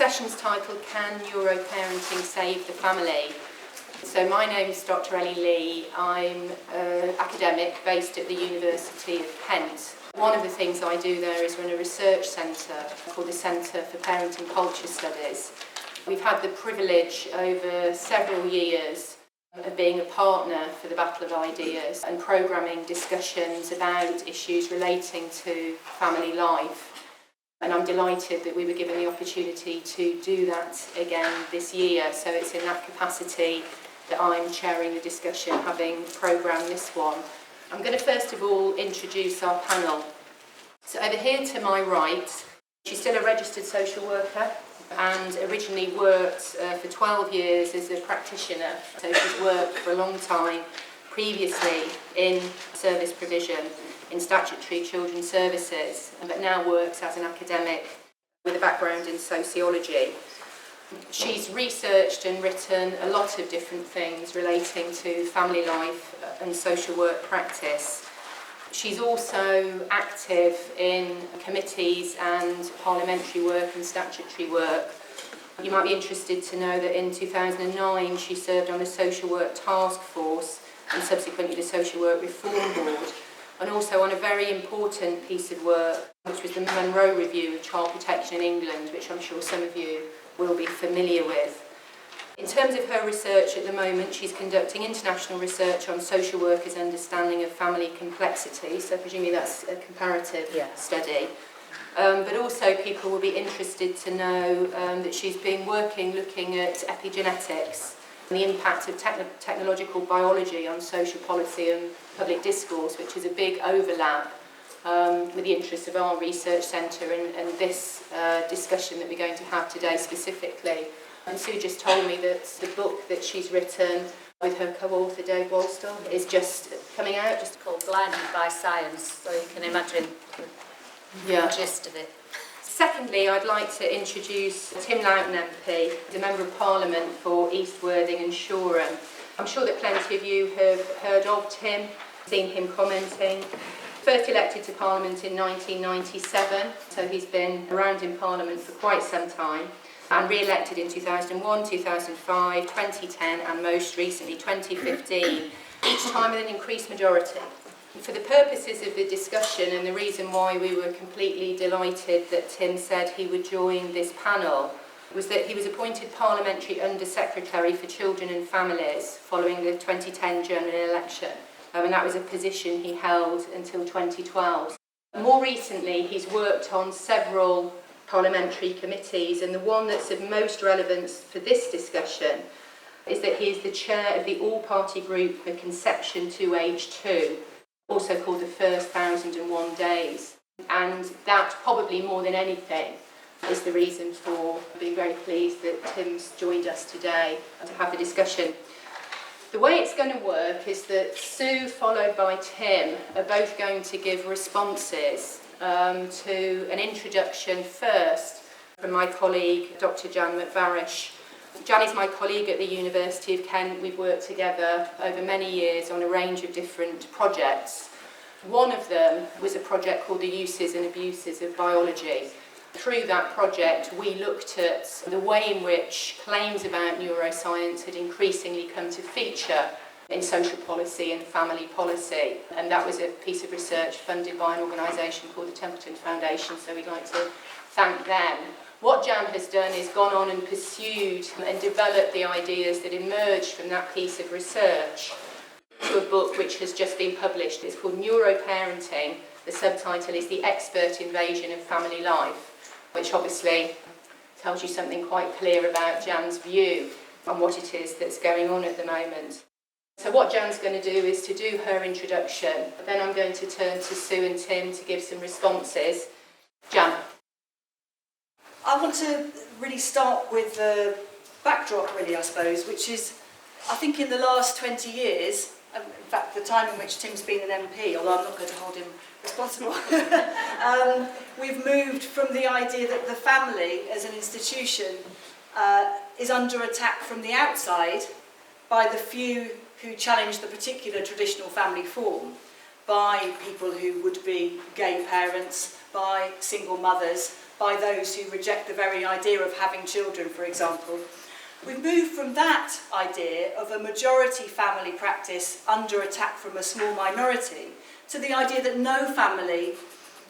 session's titled, Can Neuroparenting Save the Family? So my name is Dr. Ellie Lee. I'm an academic based at the University of Kent. One of the things I do there is run a research centre called the Centre for Parenting Culture Studies. We've had the privilege over several years of being a partner for the Battle of Ideas and programming discussions about issues relating to family life. And I'm delighted that we were given the opportunity to do that again this year. So it's in that capacity that I'm chairing the discussion, having programmed this one. I'm going to first of all introduce our panel. So over here to my right, she's still a registered social worker and originally worked for 12 years as a practitioner. So she's worked for a long time previously in service provision in statutory children's services, but now works as an academic with a background in sociology. She's researched and written a lot of different things relating to family life and social work practice. She's also active in committees and parliamentary work and statutory work. You might be interested to know that in 2009 she served on the Social Work Task Force and subsequently the Social Work Reform Board, and also on a very important piece of work, which was the Monroe Review of Child Protection in England, which I'm sure some of you will be familiar with. In terms of her research at the moment, she's conducting international research on social workers' understanding of family complexity, so presumably that's a comparative study. But also people will be interested to know that she's been looking at epigenetics and the impact of technological biology on social policy and public discourse, which is a big overlap with the interests of our research centre and this discussion that we're going to have today specifically. And Sue just told me that the book that she's written with her co-author Dave Walston is just coming out, just called Blinded by Science, so you can imagine the gist of it. Secondly, I'd like to introduce Tim Loughton MP, the Member of Parliament for East Worthing and Shoreham. I'm sure that plenty of you have heard of Tim, seen him commenting. First elected to Parliament in 1997, so he's been around in Parliament for quite some time, and re-elected in 2001, 2005, 2010 and most recently 2015, each time with an increased majority. For the purposes of the discussion and the reason why we were completely delighted that Tim said he would join this panel was that he was appointed Parliamentary Under-Secretary for Children and Families following the 2010 general election. And that was a position he held until 2012. More recently, he's worked on several parliamentary committees, and the one that's of most relevance for this discussion is that he is the chair of the all-party group for conception to age 2, also called the First 1001 Days. And that, probably more than anything, is the reason for being very pleased that Tim's joined us today to have the discussion. The way it's going to work is that Sue, followed by Tim, are both going to give responses to an introduction first from my colleague, Dr. Jan Macvarish. Jan is my colleague at the University of Kent. We've worked together over many years on a range of different projects. One of them was a project called the Uses and Abuses of Biology. Through that project, we looked at the way in which claims about neuroscience had increasingly come to feature in social policy and family policy. And that was a piece of research funded by an organisation called the Templeton Foundation, so we'd like to thank them. What Jan has done is gone on and pursued and developed the ideas that emerged from that piece of research to a book which has just been published. It's called Neuroparenting. The subtitle is The Expert Invasion of Family Life, which obviously tells you something quite clear about Jan's view on what it is that's going on at the moment. So what Jan's going to do is to do her introduction, then I'm going to turn to Sue and Tim to give some responses. Jan. I want to really start with the backdrop, really, I suppose, which is, I think in the last 20 years, in fact, the time in which Tim's been an MP, although I'm not going to hold him responsible, we've moved from the idea that the family as an institution is under attack from the outside by the few who challenge the particular traditional family form, by people who would be gay parents, by single mothers, by those who reject the very idea of having children, for example. We've moved from that idea of a majority family practice under attack from a small minority to the idea that no family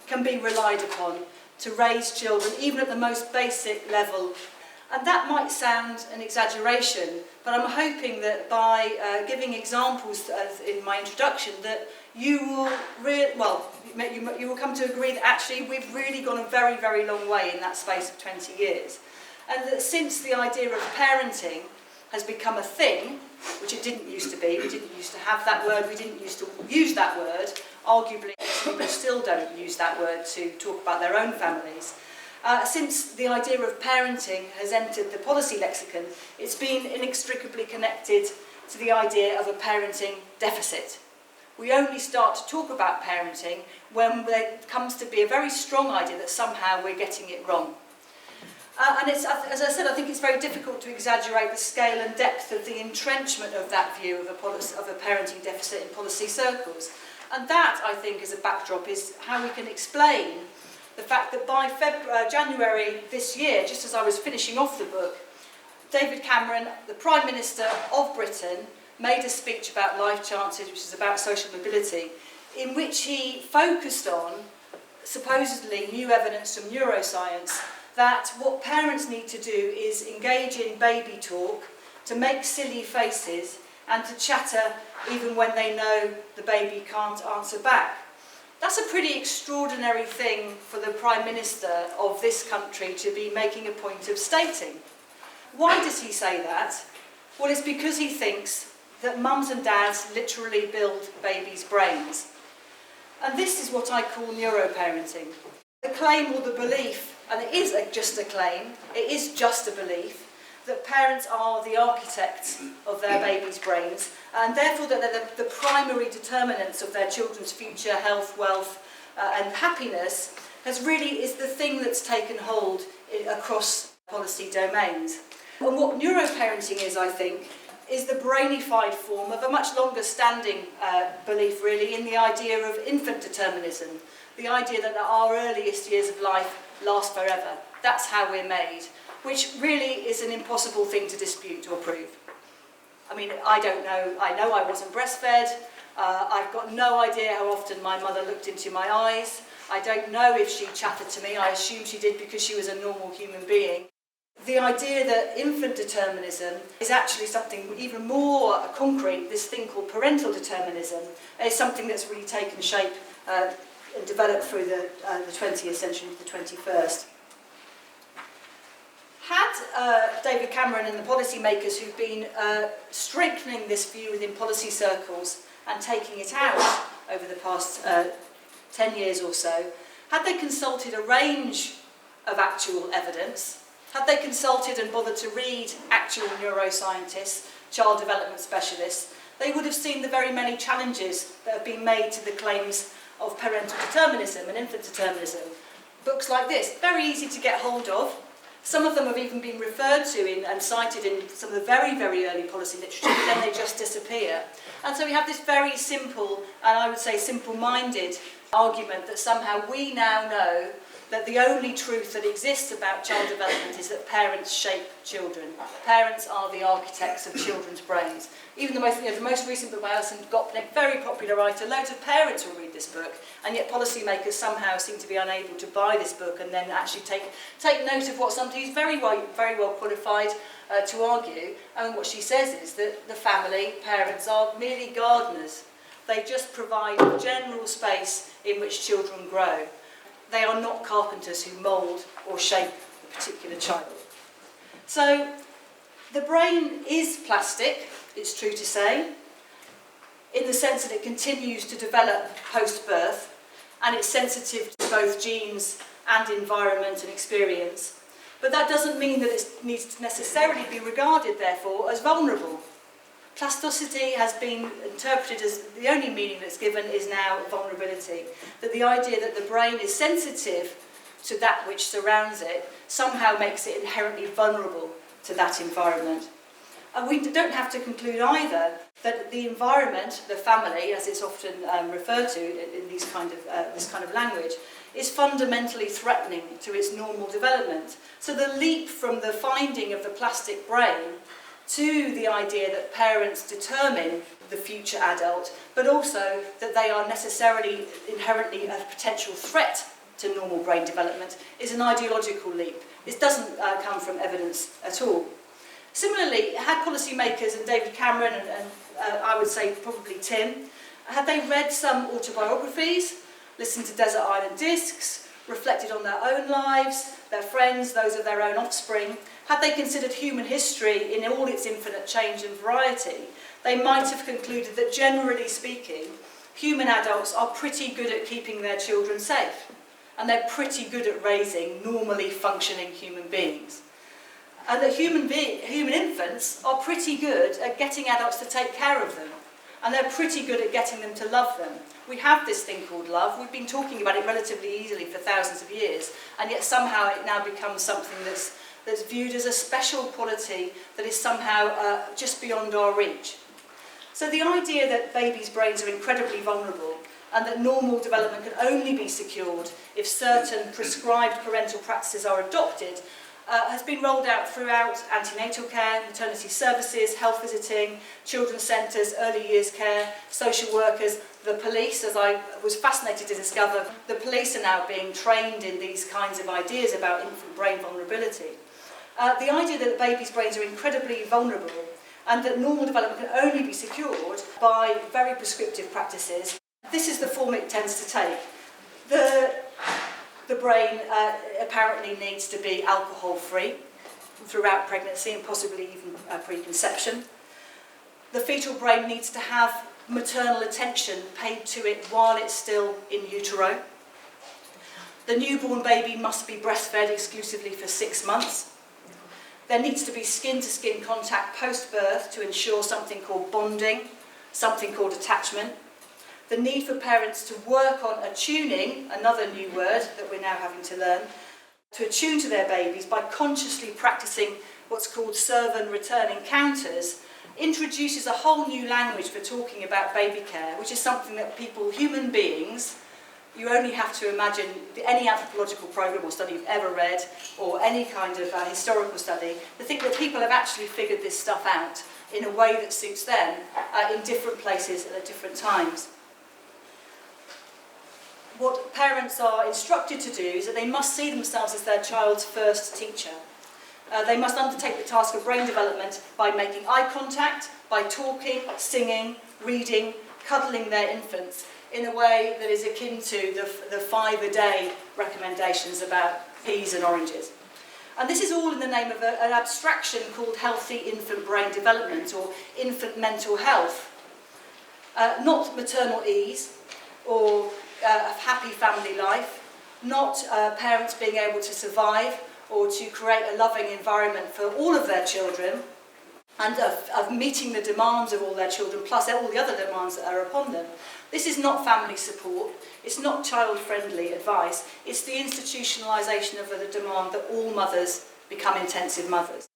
can be relied upon to raise children, even at the most basic level. And that might sound an exaggeration, but I'm hoping that by giving examples in my introduction that you will come to agree that actually we've really gone a very, very long way in that space of 20 years. And that since the idea of parenting has become a thing, which it didn't used to be, we didn't used to have that word, we didn't used to use that word, arguably people still don't use that word to talk about their own families. Since the idea of parenting has entered the policy lexicon, it's been inextricably connected to the idea of a parenting deficit. We only start to talk about parenting when there comes to be a very strong idea that somehow we're getting it wrong. And it's, as I said, I think it's very difficult to exaggerate the scale and depth of the entrenchment of that view of a parenting deficit in policy circles. And that, I think, as a backdrop, is how we can explain the fact that by January this year, just as I was finishing off the book, David Cameron, the Prime Minister of Britain, made a speech about life chances, which is about social mobility, in which he focused on supposedly new evidence from neuroscience that what parents need to do is engage in baby talk, to make silly faces, and to chatter even when they know the baby can't answer back. That's a pretty extraordinary thing for the Prime Minister of this country to be making a point of stating. Why does he say that? Well, it's because he thinks that mums and dads literally build babies' brains. And this is what I call neuroparenting. The claim or the belief, and it is just a claim, it is just a belief, that parents are the architects of their babies' brains, and therefore that they're the primary determinants of their children's future health, wealth, and happiness, is the thing that's taken hold across policy domains. And what neuroparenting is, I think, is the brainified form of a much longer standing belief, really, in the idea of infant determinism, the idea that our earliest years of life last forever. That's how we're made, which really is an impossible thing to dispute or prove. I mean, I don't know. I know I wasn't breastfed. I've got no idea how often my mother looked into my eyes. I don't know if she chatted to me. I assume she did because she was a normal human being. The idea that infant determinism is actually something even more concrete, this thing called parental determinism, is something that's really taken shape and developed through the 20th century to the 21st. Had David Cameron and the policymakers who've been strengthening this view within policy circles and taking it out over the past 10 years or so, had they consulted a range of actual evidence, had they consulted and bothered to read actual neuroscientists, child development specialists, they would have seen the very many challenges that have been made to the claims of parental determinism and infant determinism. Books like this, very easy to get hold of. Some of them have even been referred to and cited in some of the very, very early policy literature, but then they just disappear. And so we have this very simple, and I would say simple-minded, argument that somehow we now know that the only truth that exists about child development is that parents shape children. Parents are the architects of children's brains. Even the most recent book by Alison Gopnik, very popular writer, loads of parents will read this book, and yet policymakers somehow seem to be unable to buy this book and then actually take note of what somebody who's very well qualified to argue. And what she says is that the family, parents, are merely gardeners. They just provide a general space in which children grow. They are not carpenters who mould or shape a particular child. So the brain is plastic, it's true to say, in the sense that it continues to develop post-birth, and it's sensitive to both genes and environment and experience. But that doesn't mean that it needs to necessarily be regarded, therefore, as vulnerable. Plasticity has been interpreted as the only meaning that's given is now vulnerability. That the idea that the brain is sensitive to that which surrounds it somehow makes it inherently vulnerable to that environment. And we don't have to conclude either that the environment, the family, as it's often referred to in this kind of language, is fundamentally threatening to its normal development. So the leap from the finding of the plastic brain to the idea that parents determine the future adult, but also that they are necessarily inherently a potential threat to normal brain development, is an ideological leap. This doesn't come from evidence at all. Similarly, had policymakers, and David Cameron and I would say probably Tim, had they read some autobiographies, listened to Desert Island Discs, reflected on their own lives, their friends, those of their own offspring, had they considered human history in all its infinite change and variety, they might have concluded that, generally speaking, human adults are pretty good at keeping their children safe, and they're pretty good at raising normally functioning human beings. And that human infants are pretty good at getting adults to take care of them, and they're pretty good at getting them to love them. We have this thing called love. We've been talking about it relatively easily for thousands of years, and yet somehow it now becomes something that's viewed as a special quality that is somehow just beyond our reach. So the idea that babies' brains are incredibly vulnerable and that normal development can only be secured if certain prescribed parental practices are adopted has been rolled out throughout antenatal care, maternity services, health visiting, children's centres, early years care, social workers, the police. As I was fascinated to discover, the police are now being trained in these kinds of ideas about infant brain vulnerability. The idea that babies' brains are incredibly vulnerable and that normal development can only be secured by very prescriptive practices, this is the form it tends to take. The brain apparently needs to be alcohol-free throughout pregnancy and possibly even preconception. The fetal brain needs to have maternal attention paid to it while it's still in utero. The newborn baby must be breastfed exclusively for 6 months. There needs to be skin-to-skin contact post-birth to ensure something called bonding, something called attachment. The need for parents to work on attuning, another new word that we're now having to learn, to attune to their babies by consciously practicing what's called serve and return encounters, introduces a whole new language for talking about baby care, which is something that people, human beings, you only have to imagine any anthropological program or study you've ever read, or any kind of historical study, to think that people have actually figured this stuff out in a way that suits them in different places and at different times. What parents are instructed to do is that they must see themselves as their child's first teacher. They must undertake the task of brain development by making eye contact, by talking, singing, reading, cuddling their infants in a way that is akin to the 5-a-day recommendations about peas and oranges. And this is all in the name of an abstraction called healthy infant brain development or infant mental health. Not maternal ease or a happy family life, not parents being able to survive or to create a loving environment for all of their children, and of meeting the demands of all their children, plus all the other demands that are upon them. This is not family support, it's not child-friendly advice, it's the institutionalisation of the demand that all mothers become intensive mothers.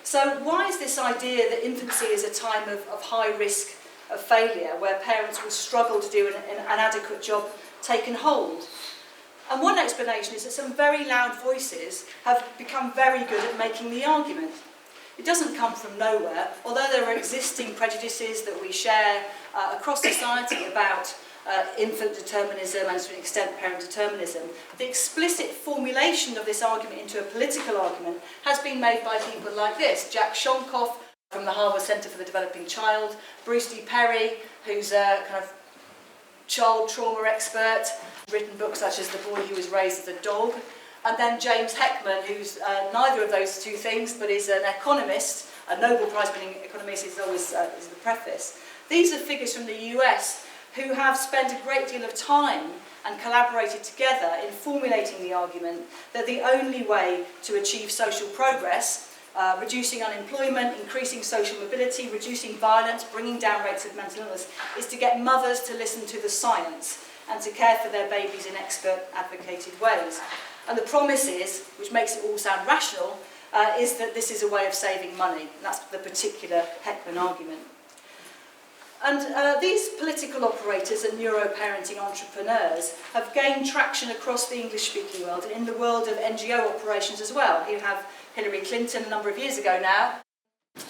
So why is this idea that infancy is a time of high risk of failure, where parents will struggle to do an adequate job, taken hold? And one explanation is that some very loud voices have become very good at making the argument. It doesn't come from nowhere, although there are existing prejudices that we share across society about infant determinism and to an extent parent determinism. The explicit formulation of this argument into a political argument has been made by people like this: Jack Shonkoff from the Harvard Center for the Developing Child, Bruce D. Perry, who's a kind of child trauma expert, written books such as The Boy Who Was Raised as a Dog, and then James Heckman, who's neither of those two things, but is an economist, a Nobel Prize-winning economist, is always is the preface. These are figures from the US who have spent a great deal of time and collaborated together in formulating the argument that the only way to achieve social progress, reducing unemployment, increasing social mobility, reducing violence, bringing down rates of mental illness, is to get mothers to listen to the science and to care for their babies in expert advocated ways. And the promise is, which makes it all sound rational, is that this is a way of saving money. And that's the particular Heckman argument. And these political operators and neuroparenting entrepreneurs have gained traction across the English-speaking world and in the world of NGO operations as well. You have Hilary Clinton a number of years ago now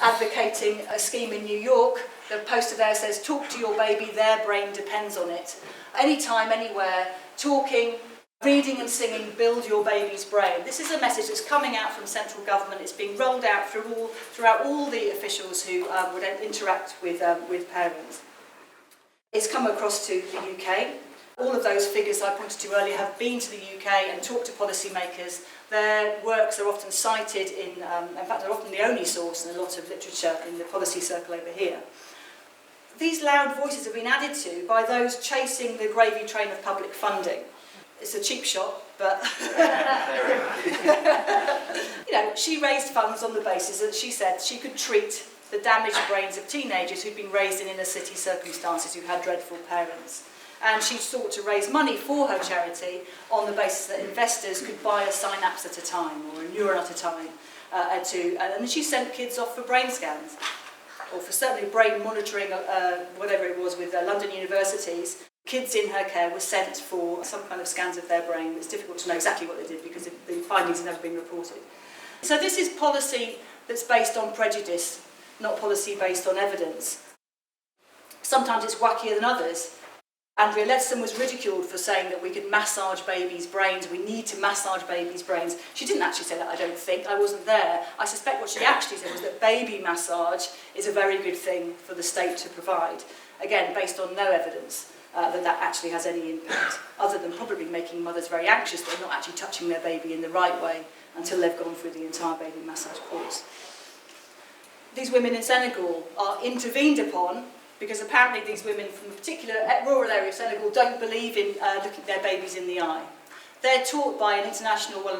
advocating a scheme in New York. The poster there says, "Talk to your baby, their brain depends on it." Anytime, anywhere, talking, reading and singing build your baby's brain. This is a message that's coming out from central government. It's being rolled out throughout all the officials who would interact with parents. It's come across to the UK. All of those figures I pointed to earlier have been to the UK and talked to policymakers. Their works are often cited in fact, they're often the only source in a lot of literature in the policy circle over here. These loud voices have been added to by those chasing the gravy train of public funding. It's a cheap shot, but she raised funds on the basis that she said she could treat the damaged brains of teenagers who'd been raised in inner city circumstances, who had dreadful parents. And she sought to raise money for her charity on the basis that investors could buy a synapse at a time or a neuron at a time. And she sent kids off for brain scans, or for certainly brain monitoring, whatever it was, with London universities. Kids in her care were sent for some kind of scans of their brain. It's difficult to know exactly what they did because the findings have never been reported. So this is policy that's based on prejudice, not policy based on evidence. Sometimes it's wackier than others. Andrea Leadsom was ridiculed for saying that we could massage babies' brains, we need to massage babies' brains. She didn't actually say that, I don't think. I wasn't there. I suspect what she actually said was that baby massage is a very good thing for the state to provide. Again, based on no evidence that actually has any impact, other than probably making mothers very anxious. They're not actually touching their baby in the right way until they've gone through the entire baby massage course. These women in Senegal are intervened upon because apparently these women from a particular rural area of Senegal don't believe in looking their babies in the eye. They're taught by an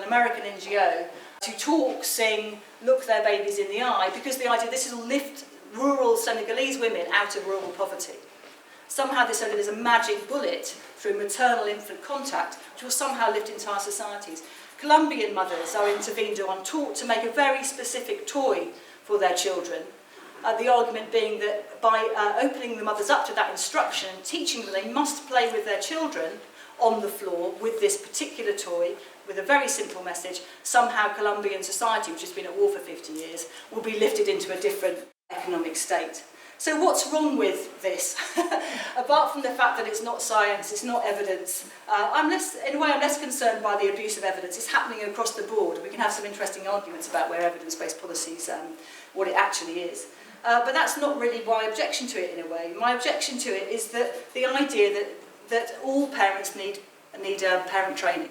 American NGO to talk, sing, look their babies in the eye, because the idea this will lift rural Senegalese women out of rural poverty. Somehow this is a magic bullet through maternal-infant contact, which will somehow lift entire societies. Colombian mothers are intervened on, taught to make a very specific toy for their children. The argument being that by opening the mothers up to that instruction and teaching them they must play with their children on the floor with this particular toy, with a very simple message, somehow Colombian society, which has been at war for 50 years, will be lifted into a different economic state. So what's wrong with this? Apart from the fact that it's not science, it's not evidence, I'm less concerned by the abuse of evidence. It's happening across the board. We can have some interesting arguments about where evidence-based policies, what it actually is. But that's not really my objection to it in a way. My objection to it is that the idea that all parents need parent training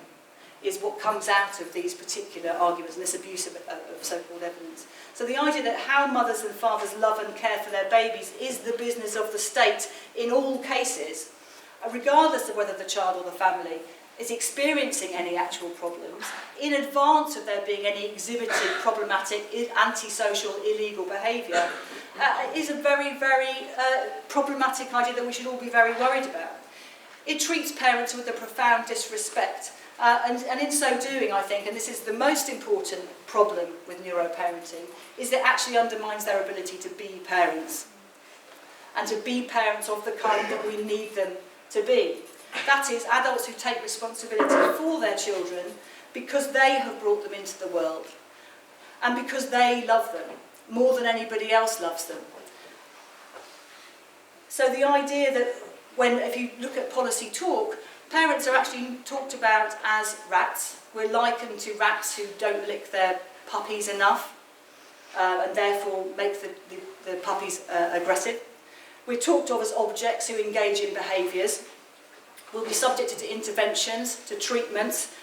is what comes out of these particular arguments and this abuse of so-called evidence. So the idea that how mothers and fathers love and care for their babies is the business of the state in all cases, regardless of whether the child or the family is experiencing any actual problems, in advance of there being any exhibited problematic, antisocial, illegal behaviour, is a very, very problematic idea that we should all be very worried about. It treats parents with a profound disrespect. And in so doing, I think, and this is the most important problem with neuroparenting, is that it actually undermines their ability to be parents. And to be parents of the kind that we need them to be. That is, adults who take responsibility for their children because they have brought them into the world. And because they love them more than anybody else loves them. So the idea that if you look at policy talk, parents are actually talked about as rats. We're likened to rats who don't lick their puppies enough and therefore make the puppies aggressive. We're talked of as objects who engage in behaviours. We'll be subjected to interventions, to treatments.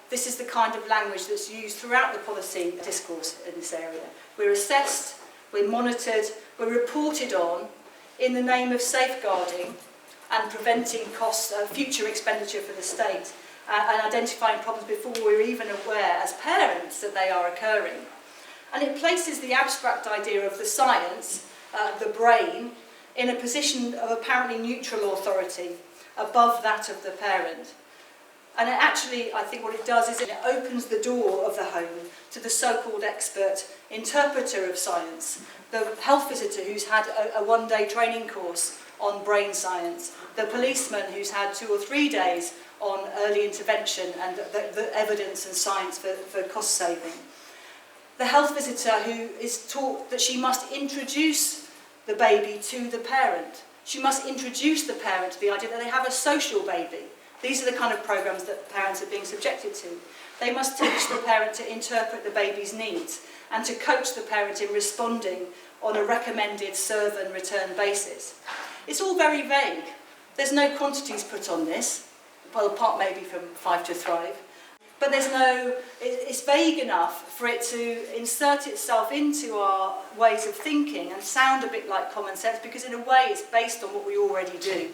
This is the kind of language that's used throughout the policy discourse in this area. We're assessed, we're monitored, we're reported on in the name of safeguarding and preventing future expenditure for the state, and identifying problems before we're even aware as parents that they are occurring. And it places the abstract idea of the science, the brain, in a position of apparently neutral authority above that of the parent. And it actually, I think what it does is it opens the door of the home to the so-called expert interpreter of science, the health visitor who's had a one-day training course on brain science, the policeman who's had 2 or 3 days on early intervention and the evidence and science for cost saving. The health visitor who is taught that she must introduce the baby to the parent. She must introduce the parent to the idea that they have a social baby. These are the kind of programs that parents are being subjected to. They must teach the parent to interpret the baby's needs and to coach the parent in responding on a recommended serve and return basis. It's all very vague. There's no quantities put on this, well, apart maybe from 5 to Thrive. But it's vague enough for it to insert itself into our ways of thinking and sound a bit like common sense, because in a way it's based on what we already do.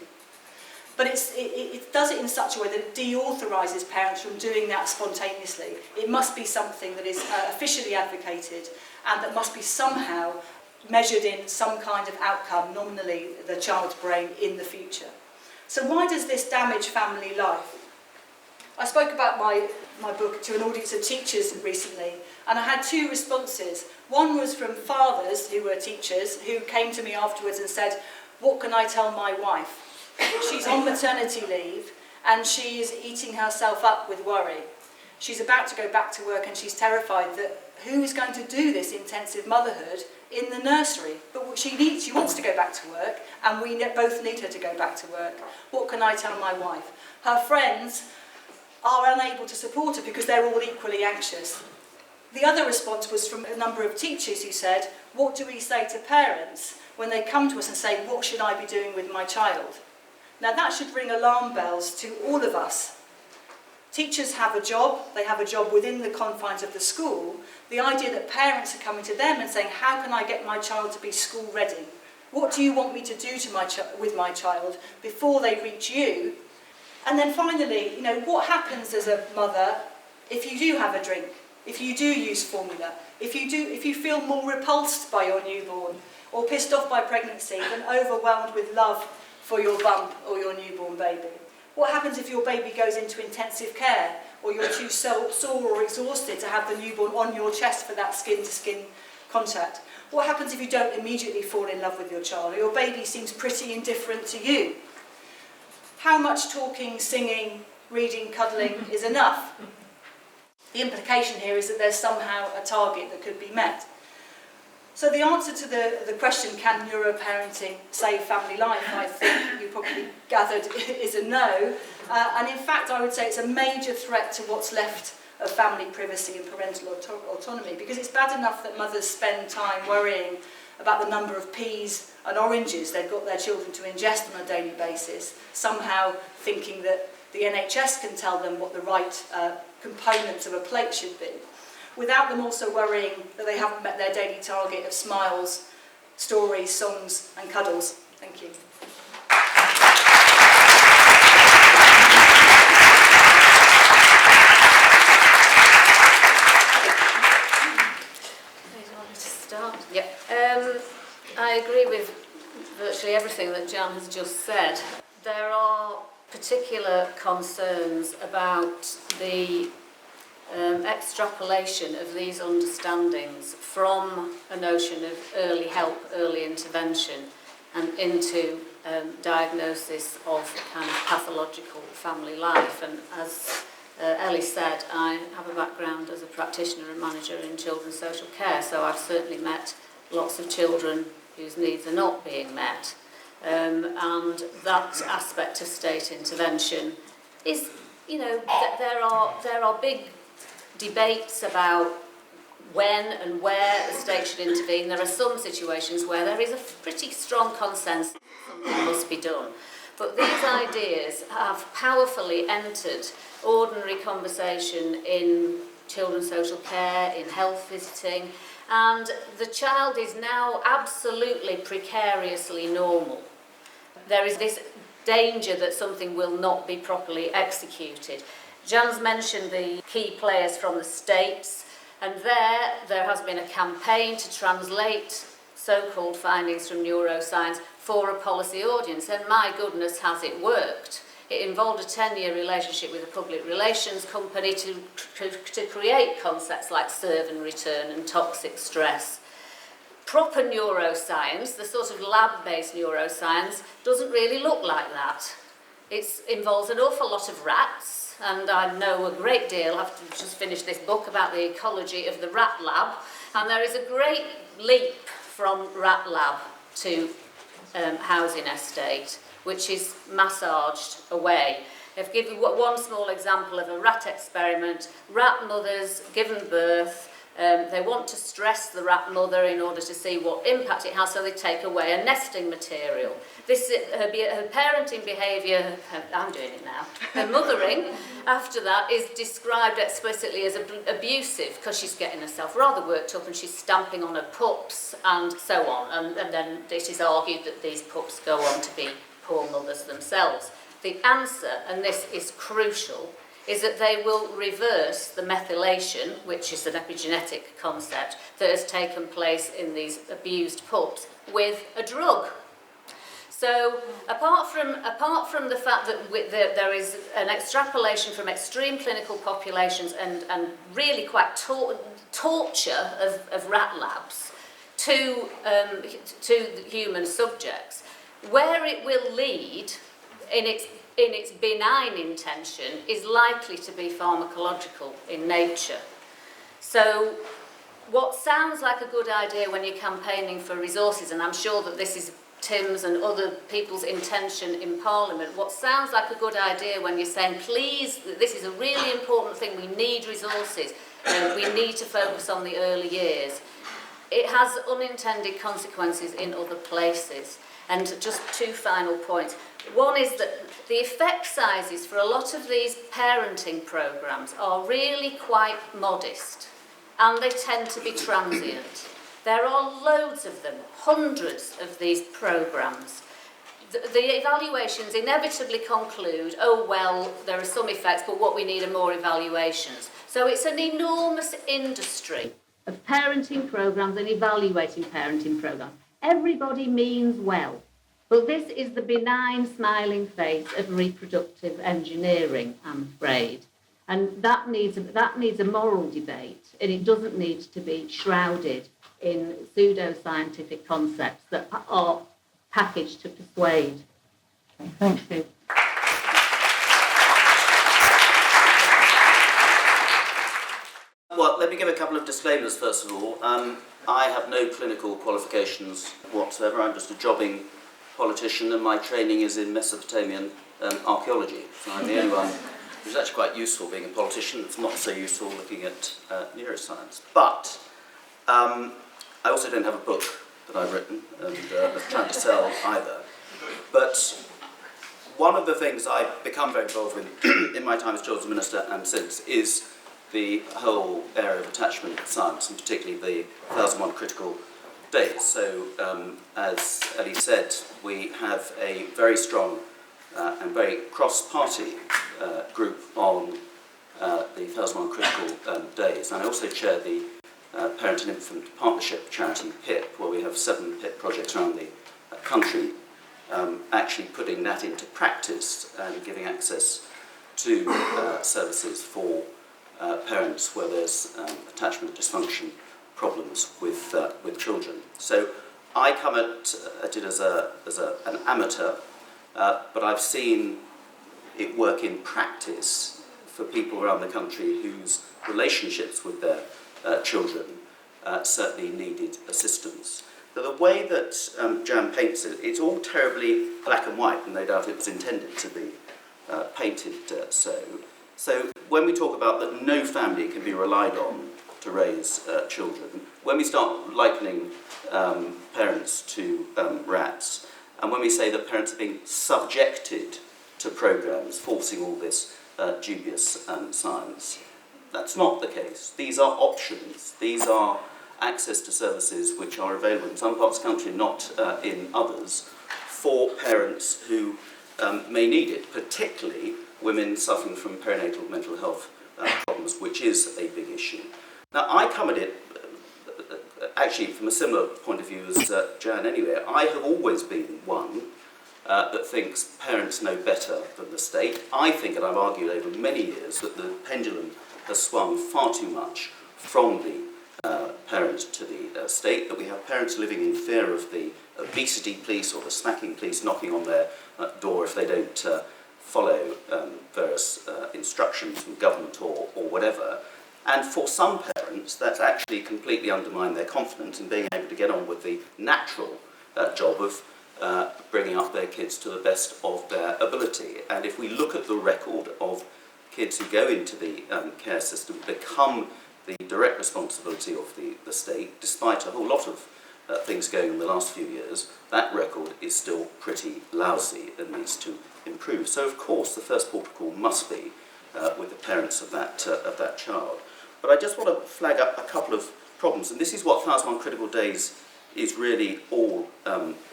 But it does it in such a way that it deauthorises parents from doing that spontaneously. It must be something that is officially advocated and that must be somehow measured in some kind of outcome, nominally the child's brain, in the future. So why does this damage family life? I spoke about my book to an audience of teachers recently, and I had 2 responses. One was from fathers who were teachers who came to me afterwards and said, "What can I tell my wife? She's on maternity leave and she is eating herself up with worry. She's about to go back to work and she's terrified that who is going to do this intensive motherhood in the nursery? But she wants to go back to work, and we both need her to go back to work. What can I tell my wife?" Her friends are unable to support her because they're all equally anxious. The other response was from a number of teachers who said, "What do we say to parents when they come to us and say, what should I be doing with my child?" Now that should ring alarm bells to all of us. Teachers have a job, they have a job within the confines of the school. The idea that parents are coming to them and saying, how can I get my child to be school ready? What do you want me to do with my child before they reach you? And then finally, what happens as a mother if you do have a drink, if you do use formula, if you feel more repulsed by your newborn or pissed off by pregnancy than overwhelmed with love for your bump or your newborn baby? What happens if your baby goes into intensive care or you're too sore or exhausted to have the newborn on your chest for that skin-to-skin contact? What happens if you don't immediately fall in love with your child or your baby seems pretty indifferent to you? How much talking, singing, reading, cuddling is enough? The implication here is that there's somehow a target that could be met. So the answer to the question, can neuroparenting save family life, I think you probably gathered is a no. And in fact, I would say it's a major threat to what's left of family privacy and parental autonomy, because it's bad enough that mothers spend time worrying about the number of peas and oranges they've got their children to ingest on a daily basis, somehow thinking that the NHS can tell them what the right components of a plate should be, without them also worrying that they haven't met their daily target of smiles, stories, songs and cuddles. Thank you. Yep. I agree with virtually everything that Jan has just said. There are particular concerns about the extrapolation of these understandings from a notion of early help, early intervention, and into diagnosis of kind of pathological family life. And as Ellie said, I have a background as a practitioner and manager in children's social care, so I've certainly met lots of children whose needs are not being met. And that aspect of state intervention is, there are big debates about when and where the state should intervene. There are some situations where there is a pretty strong consensus that something must be done. But these ideas have powerfully entered ordinary conversation in children's social care, in health visiting, and the child is now absolutely precariously normal. There is this danger that something will not be properly executed. Jan's mentioned the key players from the States, and there has been a campaign to translate so-called findings from neuroscience for a policy audience, and my goodness, has it worked. It involved a 10-year relationship with a public relations company to create concepts like serve and return and toxic stress. proper neuroscience, the sort of lab-based neuroscience, doesn't really look like that. It involves an awful lot of rats, and I know a great deal. I've just finished this book about the ecology of the rat lab, and there is a great leap from rat lab to housing estate, which is massaged away. I've given one small example of a rat experiment. Rat mothers given birth, they want to stress the rat mother in order to see what impact it has, so they take away a nesting material. Her parenting behaviour, I'm doing it now, her mothering after that is described explicitly as abusive, because she's getting herself rather worked up and she's stamping on her pups and so on, and then it is argued that these pups go on to be poor mothers themselves. The answer, and this is crucial, is that they will reverse the methylation, which is an epigenetic concept that has taken place in these abused pups, with a drug. So apart from the fact that there is an extrapolation from extreme clinical populations and really quite torture of rat labs to human subjects, where it will lead in its benign intention is likely to be pharmacological in nature. So what sounds like a good idea when you're campaigning for resources, and I'm sure that this is Tim's and other people's intention in Parliament, what sounds like a good idea when you're saying, please, this is a really important thing, we need resources, we need to focus on the early years, it has unintended consequences in other places. And just two final points. One is that the effect sizes for a lot of these parenting programmes are really quite modest, and they tend to be transient. There are loads of them, hundreds of these programmes. The evaluations inevitably conclude, oh well, there are some effects, but what we need are more evaluations. So it's an enormous industry of parenting programmes and evaluating parenting programmes. Everybody means well, but this is the benign, smiling face of reproductive engineering, I'm afraid. And that needs a moral debate, and it doesn't need to be shrouded in pseudo-scientific concepts that are packaged to persuade. Okay, thank you. Well, let me give a couple of disclaimers first of all. I have no clinical qualifications whatsoever. I'm just a jobbing politician, and my training is in Mesopotamian archaeology. So I'm the only one who's actually quite useful being a politician. It's not so useful looking at neuroscience. But I also don't have a book that I've written and trying to sell either. But one of the things I've become very involved with in my time as Children's Minister and since is the whole area of attachment science, and particularly the 1001 critical days. So, as Ellie said, we have a very strong and very cross-party group on the 1001 critical days. And I also chair the Parent and Infant Partnership charity PIP, where we have 7 PIP projects around the country, actually putting that into practice and giving access to services for parents where there's attachment dysfunction problems with children. So I come at it as an amateur, but I've seen it work in practice for people around the country whose relationships with their children certainly needed assistance. So the way that Jan paints it, it's all terribly black and white, and no doubt it was intended to be painted so. So when we talk about that no family can be relied on to raise children, when we start likening parents to rats, and when we say that parents are being subjected to programmes forcing all this dubious science, that's not the case. These are options. These are access to services which are available in some parts of the country, not in others, for parents who may need it, particularly women suffering from perinatal mental health problems, which is a big issue. Now, I come at it actually from a similar point of view as Jan anyway. I have always been one that thinks parents know better than the state. I think, and I've argued over many years, that the pendulum has swung far too much from the parent to the state, that we have parents living in fear of the obesity police or the smacking police knocking on their door if they don't follow various instructions from government or whatever. And for some parents, that's actually completely undermined their confidence in being able to get on with the natural job of bringing up their kids to the best of their ability. And if we look at the record of kids who go into the care system, become the direct responsibility of the state, despite a whole lot of things going in the last few years, that record is still pretty lousy and needs to improve. So of course the first port of call must be with the parents of that child. But I just want to flag up a couple of problems, and this is what 1001 Critical Days is really all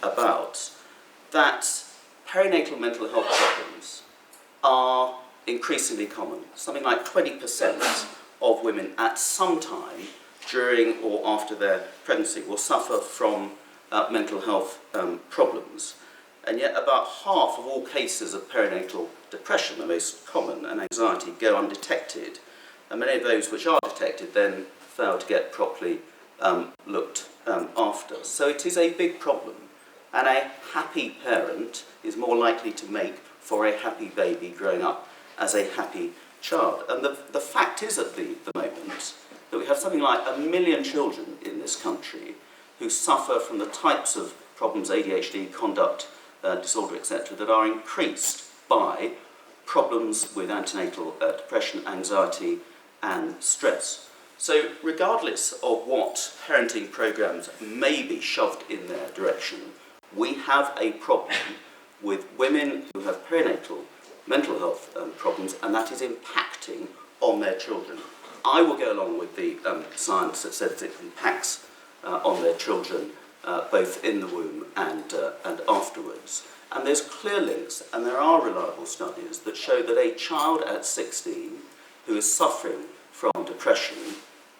about, that perinatal mental health problems are increasingly common. Something like 20% of women at some time during or after their pregnancy will suffer from mental health problems. And yet about half of all cases of perinatal depression, the most common, and anxiety, go undetected. And many of those which are detected then fail to get properly looked after. So it is a big problem, and a happy parent is more likely to make for a happy baby growing up as a happy child. And the fact is at the moment that we have something like 1 million children in this country who suffer from the types of problems, ADHD, conduct disorder, etc., that are increased by problems with antenatal depression, anxiety and stress. So regardless of what parenting programmes may be shoved in their direction, we have a problem with women who have perinatal mental health problems, and that is impacting on their children. I will go along with the science that says it impacts on their children both in the womb and afterwards. And there's clear links, and there are reliable studies that show that a child at 16 who is suffering from depression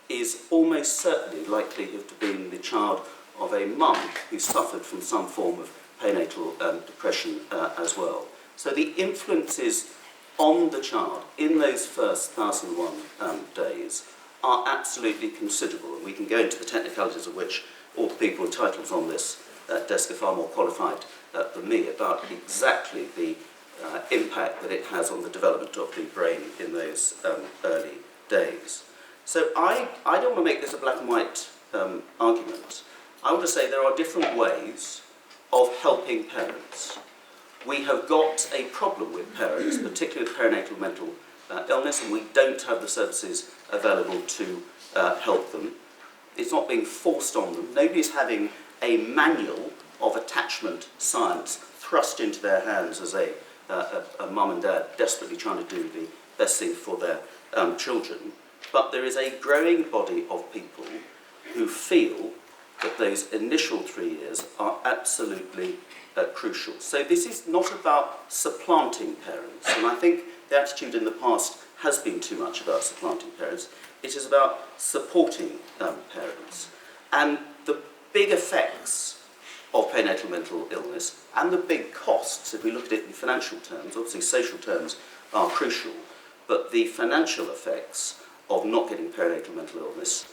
is almost certainly likely to have been the child of a mum who suffered from some form of perinatal depression as well. So the influences on the child in those first 1001 days are absolutely considerable. And we can go into the technicalities of which all the people with titles on this desk are far more qualified than me about exactly the impact that it has on the development of the brain in those early days. So I don't want to make this a black and white argument. I want to say there are different ways of helping parents. We have got a problem with parents, particularly with perinatal mental illness, and we don't have the services available to help them. It's not being forced on them. Nobody's having a manual of attachment science thrust into their hands as a mum and dad desperately trying to do the best thing for their children. But there is a growing body of people who feel that those initial 3 years are absolutely crucial. So this is not about supplanting parents, and I think the attitude in the past has been too much about supplanting parents. It is about supporting parents. And the big effects of perinatal mental illness and the big costs, if we look at it in financial terms, obviously social terms are crucial, but the financial effects of not getting perinatal mental illness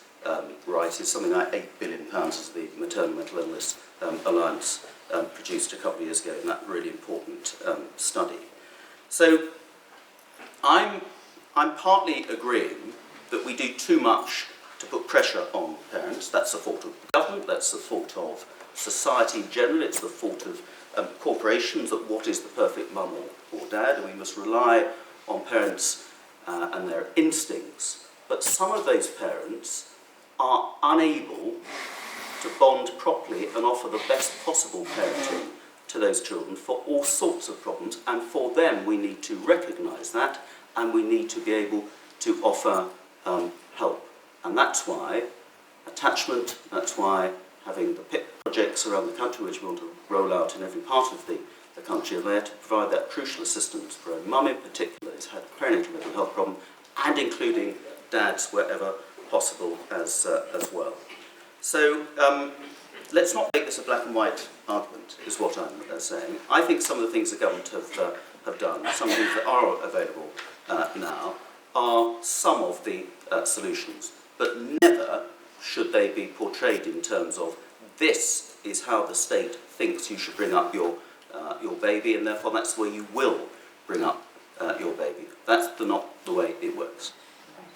right is something like £8 billion as the Maternal Mental Illness Alliance produced a couple of years ago in that really important study. So I'm partly agreeing that we do too much to put pressure on parents. That's the fault of government, that's the fault of society generally, it's the fault of corporations, that what is the perfect mum or dad, and we must rely on parents and their instincts. But some of those parents are unable to bond properly and offer the best possible parenting to those children for all sorts of problems, and for them we need to recognise that, and we need to be able to offer help. And that's why attachment, that's why having the PIP projects around the country, which we want to roll out in every part of the country, are there to provide that crucial assistance for a mum in particular who's had a perinatal mental health problem, and including dads wherever possible as well. So let's not make this a black and white argument, is what I'm saying. I think some of the things the government have done, some of the things that are available now, are some of the solutions, but never should they be portrayed in terms of this is how the state thinks you should bring up your baby, and therefore that's the way you will bring up your baby. That's not the way it works.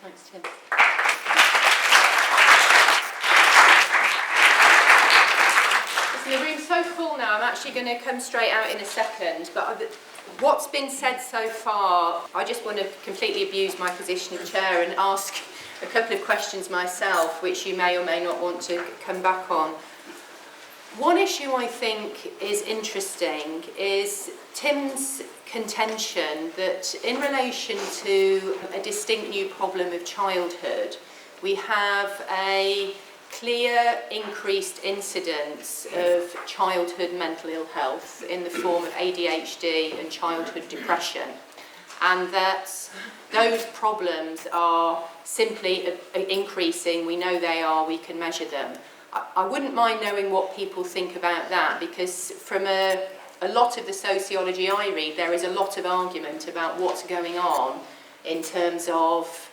Thanks, Tim. The room's so full now, I'm actually going to come straight out in a second, but what's been said so far, I just want to completely abuse my position of chair and ask a couple of questions myself, which you may or may not want to come back on. One issue I think is interesting is Tim's contention that in relation to a distinct new problem of childhood, we have a clear increased incidence of childhood mental ill health in the form of ADHD and childhood depression, and that those problems are simply increasing. We know they are, we can measure them. I wouldn't mind knowing what people think about that, because from a lot of the sociology I read, there is a lot of argument about what's going on in terms of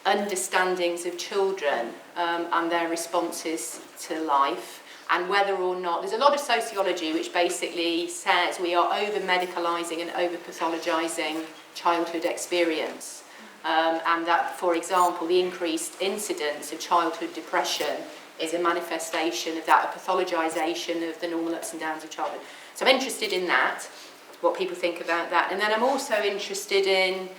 understandings of children and their responses to life, and whether or not there's a lot of sociology which basically says we are over-medicalising and over-pathologising childhood experience, and that, for example, the increased incidence of childhood depression is a manifestation of that, a pathologisation of the normal ups and downs of childhood. So I'm interested in that, what people think about that, and then I'm also interested in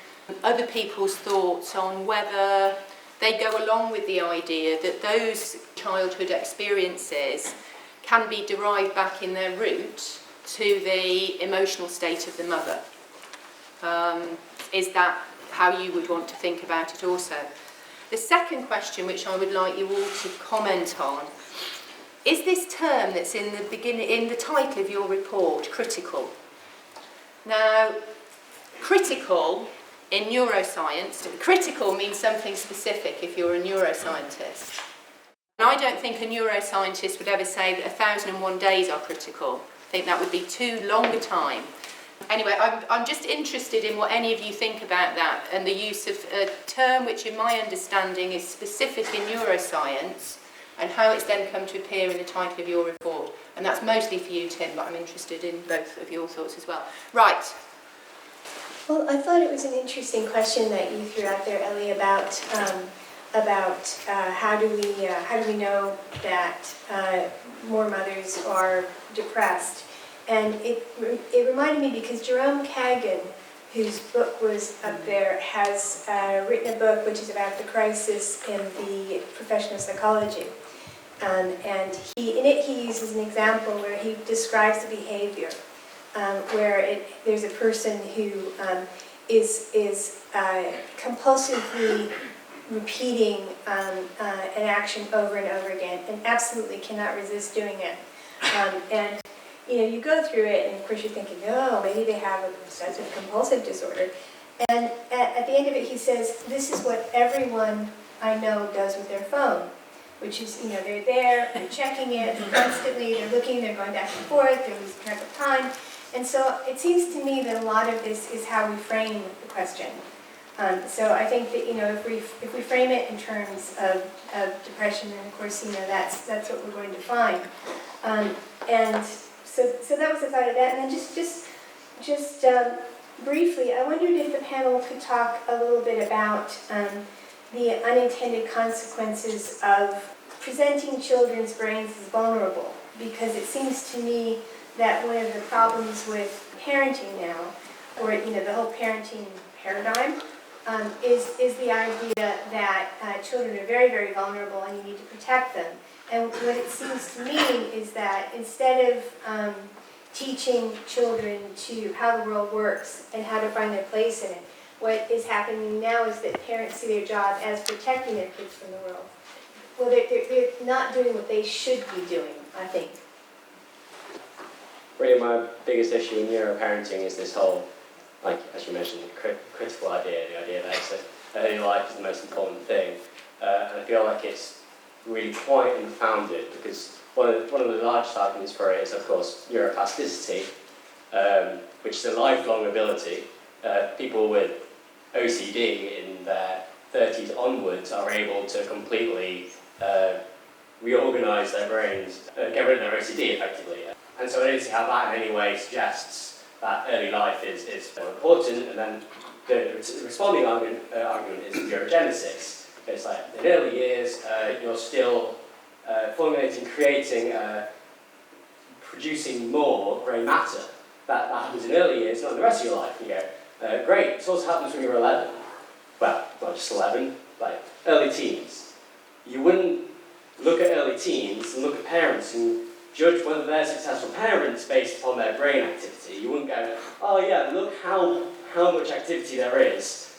other people's thoughts on whether they go along with the idea that those childhood experiences can be derived back in their root to the emotional state of the mother. Is that how you would want to think about it also? The second question, which I would like you all to comment on, is this term that's in the beginning, in the title of your report, critical. Now, critical in neuroscience, critical means something specific if you're a neuroscientist. And I don't think a neuroscientist would ever say that 1001 days are critical. I think that would be too long a time. Anyway, I'm just interested in what any of you think about that and the use of a term which in my understanding is specific in neuroscience and how it's then come to appear in the title of your report. And that's mostly for you, Tim, but I'm interested in both of your thoughts as well. Right. Well, I thought it was an interesting question that you threw out there, Ellie, about how do we know that more mothers are depressed. And it reminded me because Jerome Kagan, whose book was up there, has written a book which is about the crisis in the profession of psychology. And in it he uses an example where he describes the behavior, where there's a person who is compulsively repeating an action over and over again and absolutely cannot resist doing it. And you go through it, and of course you're thinking, oh, maybe they have a obsessive compulsive disorder. And at the end of it, he says, this is what everyone I know does with their phone, which is, they're there, they're checking it constantly, they're looking, they're going back and forth, they're losing track of time. And so it seems to me that a lot of this is how we frame the question. So I think that, if we frame it in terms of depression, then of course, that's what we're going to find. And so that was the thought of that. And then just briefly, I wondered if the panel could talk a little bit about the unintended consequences of presenting children's brains as vulnerable, because it seems to me that one of the problems with parenting now, or the whole parenting paradigm, is the idea that children are very, very vulnerable and you need to protect them. And what it seems to me is that instead of teaching children to how the world works and how to find their place in it, what is happening now is that parents see their job as protecting their kids from the world. Well, they're not doing what they should be doing, I think. Really, my biggest issue in neuroparenting is this whole, as you mentioned, critical idea, the idea that early life is the most important thing. And I feel like it's really quite unfounded, because one of the largest arguments for it is, of course, neuroplasticity, which is a lifelong ability. People with OCD in their 30s onwards are able to completely reorganise their brains, get rid of their OCD effectively. And so I don't see how that in any way suggests that early life is more important. And then the responding argument is neurogenesis. It's like in early years, you're still formulating, creating, producing more grey matter. That happens in early years, not in the rest of your life. You go, great, this also happens when you're 11. Well, not just 11, like early teens. You wouldn't look at early teens and look at parents and judge whether they're successful parents based upon their brain activity. You wouldn't go, oh yeah, look how much activity there is.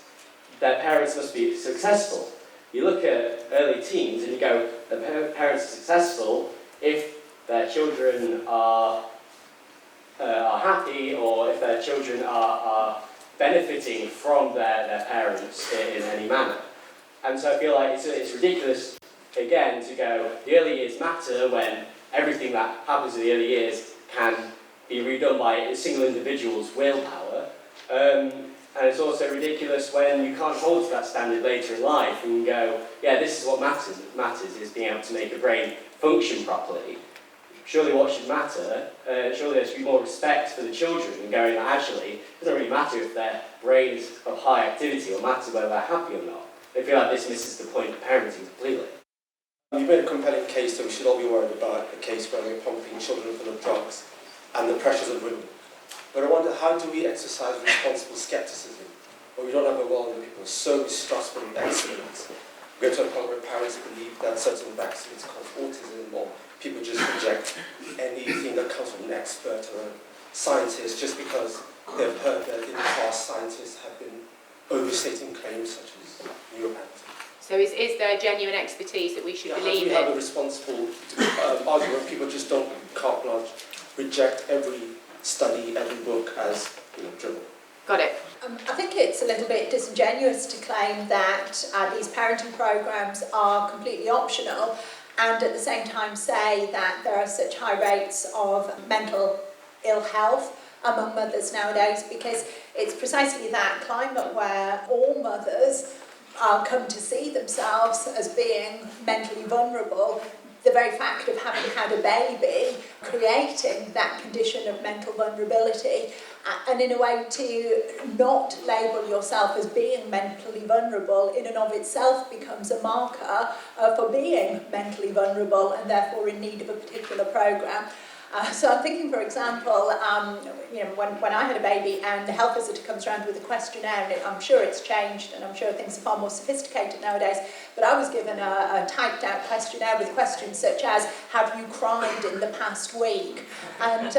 Their parents must be successful. You look at early teens and you go, the parents are successful if their children are happy, or if their children are benefiting from their parents in any manner. And so I feel like it's ridiculous, again, to go, the early years matter when everything that happens in the early years can be redone by a single individual's willpower. And it's also ridiculous when you can't hold to that standard later in life and go, yeah, this is what matters is being able to make a brain function properly. Surely what should matter, surely there should be more respect for the children and going, actually, it doesn't really matter if their brain is of high activity or matter whether they're happy or not. I feel like this misses the point of parenting completely. You've made a compelling case that we should all be worried about a case where we're pumping children full of drugs and the pressures of women. But I wonder, how do we exercise responsible skepticism when we don't have a world where people are so mistrustful of vaccines? We go to a point where parents believe that certain vaccines cause autism, or people just reject anything that comes from an expert or a scientist just because they've heard that in the past scientists have been overstating claims such as neuroparenting. So is there genuine expertise that we should believe in? How do we have a responsible argument? People just don't carte blanche reject every study, every book as dribble. Got it. I think it's a little bit disingenuous to claim that these parenting programmes are completely optional and at the same time say that there are such high rates of mental ill health among mothers nowadays, because it's precisely that climate where all mothers come to see themselves as being mentally vulnerable. The very fact of having had a baby, creating that condition of mental vulnerability, and in a way to not label yourself as being mentally vulnerable in and of itself becomes a marker for being mentally vulnerable and therefore in need of a particular programme. So I'm thinking, for example, when I had a baby and the health visitor comes around with a questionnaire, and I'm sure it's changed and I'm sure things are far more sophisticated nowadays, but I was given a typed out questionnaire with questions such as, have you cried in the past week? And,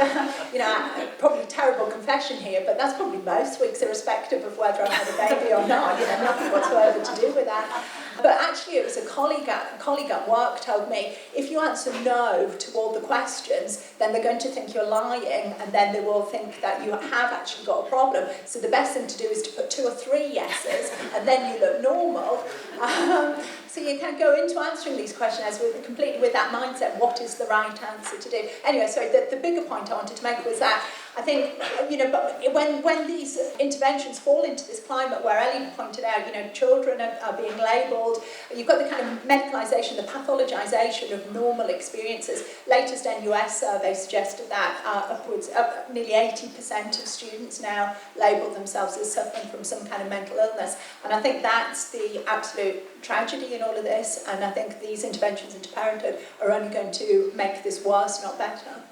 probably terrible confession here, but that's probably most weeks, irrespective of whether I've had a baby or not, nothing whatsoever to do with that. But actually it was a colleague at work told me, if you answer no to all the questions, then they're going to think you're lying, and then they will think that you have actually got a problem. So the best thing to do is to put 2 or 3 yeses, and then you look normal. So you can go into answering these questions completely with that mindset, what is the right answer to do? Anyway, so the bigger point I wanted to make was that I think, but when these interventions fall into this climate where Ellie pointed out, children are being labelled, you've got the kind of medicalisation, the pathologisation of normal experiences. Latest NUS survey suggested that nearly 80% of students now label themselves as suffering from some kind of mental illness. And I think that's the absolute tragedy in all of this, and I think these interventions into parenthood are only going to make this worse, not better.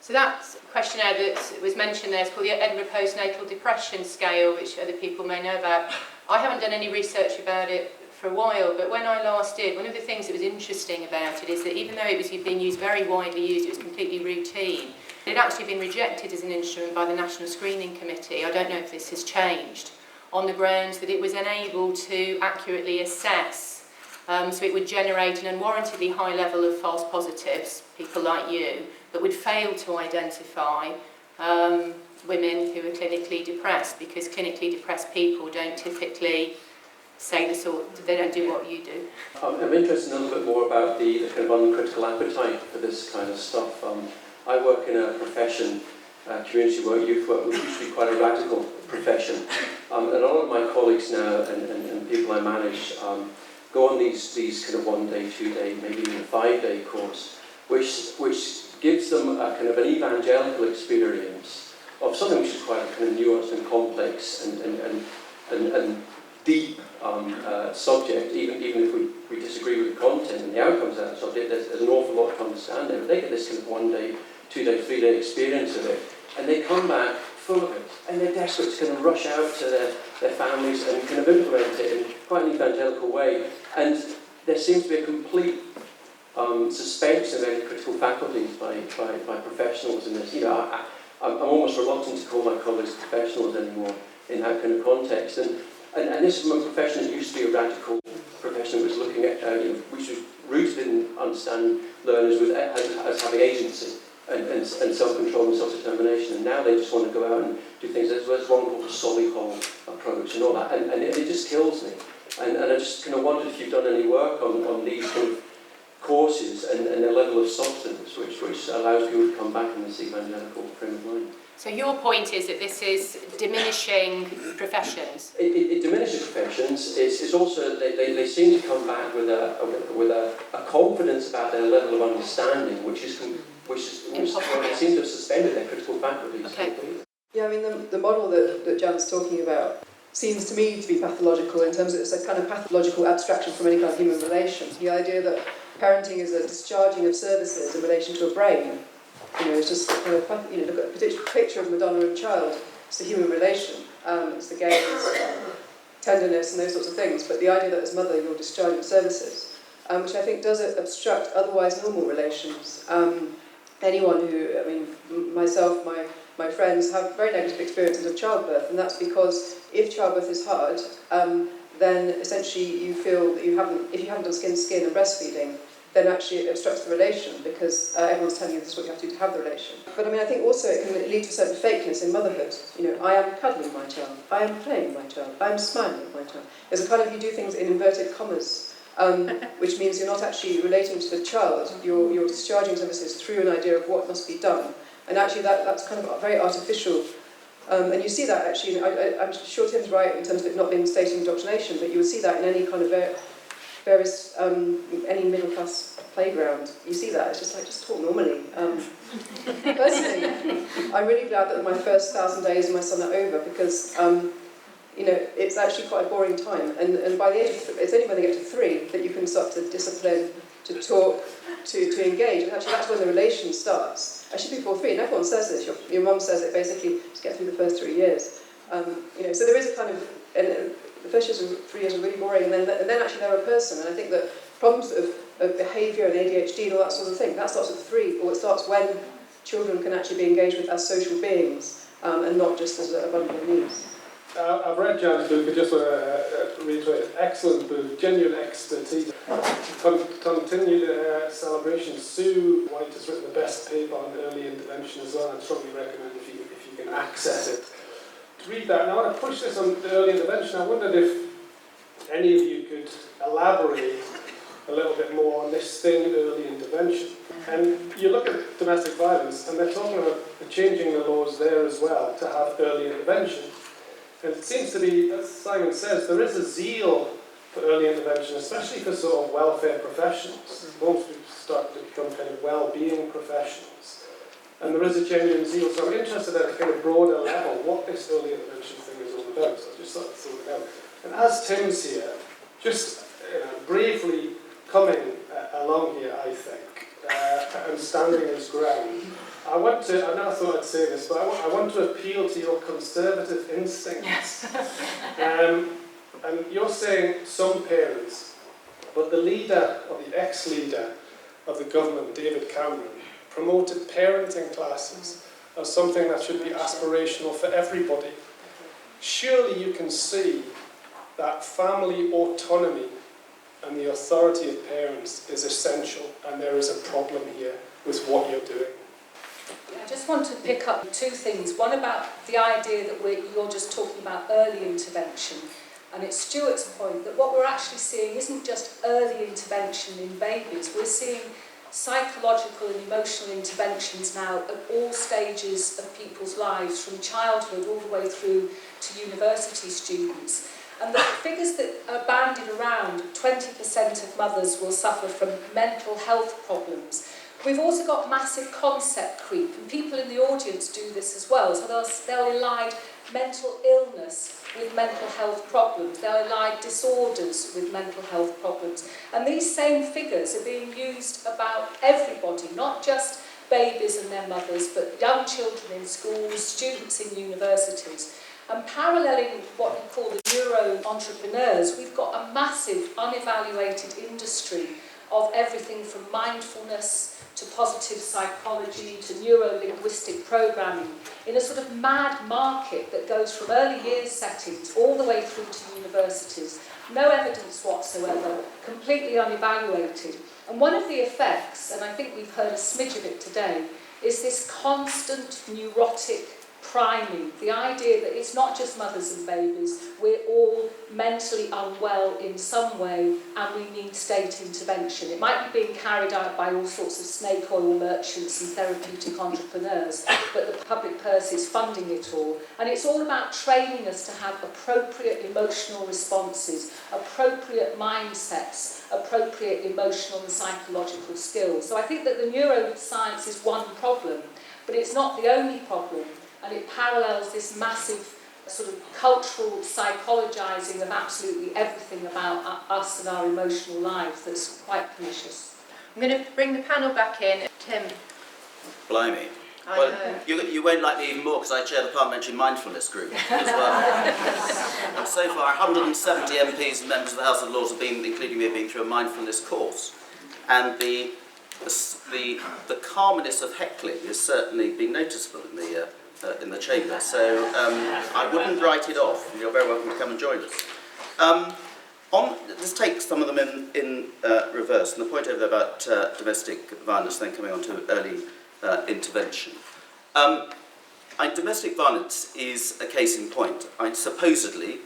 So that questionnaire that was mentioned there is called the Edinburgh Post-Natal Depression Scale, which other people may know about. I haven't done any research about it for a while, but when I last did, one of the things that was interesting about it is that even though it was being used, very widely used, it was completely routine, it had actually been rejected as an instrument by the National Screening Committee. I don't know if this has changed, on the grounds that it was unable to accurately assess. So it would generate an unwarrantedly high level of false positives, people like you, but would fail to identify women who are clinically depressed, because clinically depressed people don't typically say they don't do what you do. I'm interested in a little bit more about the kind of uncritical appetite for this kind of stuff. I work in a profession, community work, youth work, which used to be quite a radical profession. And a lot of my colleagues now and people I manage go on these kind of 1 day, 2 day, maybe even a 5 day course, which gives them a kind of an evangelical experience of something which is quite a kind of nuanced and complex and deep subject, even if we disagree with the content and the outcomes of that subject. There's an awful lot to understand there. But they get this kind of 1 day, 2 day, 3 day experience of it, and they come back full of it, and they're desperate to kind of rush out to their families and kind of implement it in quite an evangelical way. And there seems to be a complete suspension of any critical faculties by professionals in this. I'm almost reluctant to call my colleagues professionals anymore in that kind of context. And this is from a profession that used to be a radical profession that was looking at, which was rooted in understanding learners as having agency and self-control and self-determination. And now they just want to go out and do things. There's one called the Solihull approach and all that, and it just kills me. And I just kind of wondered if you've done any work on these kind of courses and their level of substance, which allows people to come back in this evangelical frame of mind. So your point is that this is diminishing professions? It diminishes professions. It's also, they seem to come back with a confidence about their level of understanding, which they seem to have suspended their critical faculties. Okay. Yeah, I mean, the model that Jan's talking about seems to me to be pathological in terms of it's a kind of pathological abstraction from any kind of human relation. The idea that parenting is a discharging of services in relation to a brain. It's just kind of, look at a picture of Madonna and child. It's a human relation. It's the gaze, tenderness, and those sorts of things. But the idea that as mother you're discharging services, which I think does obstruct otherwise normal relations. Anyone who, myself, my friends have very negative experiences of childbirth, and that's because if childbirth is hard, then essentially you feel that if you haven't done skin to skin and breastfeeding, then actually it obstructs the relation because everyone's telling you this is what you have to do to have the relation. But I think also it can lead to a certain fakeness in motherhood. I am cuddling my child, I am playing with my child, I am smiling with my child. There's a kind of, you do things in inverted commas, which means you're not actually relating to the child, you're discharging services through an idea of what must be done. And actually that's kind of very artificial. And you see that actually, I'm sure Tim's right in terms of it not being state indoctrination, but you would see that in any kind of various, any middle class playground. You see that, it's just talk normally. Personally, I'm really glad that my first 1,000 days with my son are over because, it's actually quite a boring time. And by the age of it's only when they get to 3 that you can start to discipline, to talk, to engage. And actually that's when the relation starts. Actually before 3, and everyone says this, your mum says it basically to get through the first 3 years. So there is a kind of, and the first 3 years are really boring, and then actually they're a person. And I think that problems of behaviour and ADHD and all that sort of thing, that starts at 3, or it starts when children can actually be engaged with as social beings and not just as a bundle of needs. I've read Jan's book, I just want to reiterate, excellent book, genuine expertise. Continued celebration. Sue White has written the best paper on early intervention as well, and I strongly recommend if you can access it, to read that. And I want to push this on early intervention. I wondered if any of you could elaborate a little bit more on this thing, early intervention. And you look at domestic violence, and they're talking about changing the laws there as well to have early intervention. And it seems to be, as Simon says, there is a zeal for early intervention, especially for sort of welfare professionals. Most people start to become kind of well-being professionals. And there is a genuine zeal. So I'm interested at a kind of broader level what this early intervention thing is all about. So I just thought it out. And as Tim's here, just bravely coming along here, I think, and standing his ground, I never thought I'd say this, but I want to appeal to your conservative instincts. And you're saying some parents, but the leader, or the ex-leader of the government, David Cameron, promoted parenting classes as something that should be aspirational for everybody. Surely you can see that family autonomy and the authority of parents is essential, and there is a problem here with what you're doing. I just want to pick up 2 things. One about the idea that you're just talking about early intervention. And it's Stuart's point that what we're actually seeing isn't just early intervention in babies. We're seeing psychological and emotional interventions now at all stages of people's lives, from childhood all the way through to university students. And the figures that are bandied around, 20% of mothers will suffer from mental health problems. We've also got massive concept creep, and people in the audience do this as well. So they'll elide mental illness with mental health problems. They'll elide disorders with mental health problems. And these same figures are being used about everybody, not just babies and their mothers, but young children in schools, students in universities. And paralleling what we call the neuro-entrepreneurs, we've got a massive unevaluated industry of everything from mindfulness to positive psychology to neuro-linguistic programming in a sort of mad market that goes from early years settings all the way through to universities. No evidence whatsoever, completely unevaluated. And one of the effects, and I think we've heard a smidge of it today, is this constant neurotic priming, the idea that it's not just mothers and babies, we're all mentally unwell in some way and we need state intervention. It might be being carried out by all sorts of snake oil merchants and therapeutic entrepreneurs, but the public purse is funding it all. And it's all about training us to have appropriate emotional responses, appropriate mindsets, appropriate emotional and psychological skills. So I think that the neuroscience is one problem, but it's not the only problem. And it parallels this massive sort of cultural psychologizing of absolutely everything about us and our emotional lives that's quite pernicious. I'm going to bring the panel back in. Tim. Blimey. Well, you won't like me even more because I chair the parliamentary mindfulness group as well. And so far 170 MPs and members of the House of Lords have been, including me, have been through a mindfulness course. And the calmness of heckling has certainly been noticeable in the chamber, so I wouldn't write it off. You're very welcome to come and join us. Let's take some of them in reverse, and the point over there about domestic violence, then coming on to early intervention. Domestic violence is a case in point. Supposedly,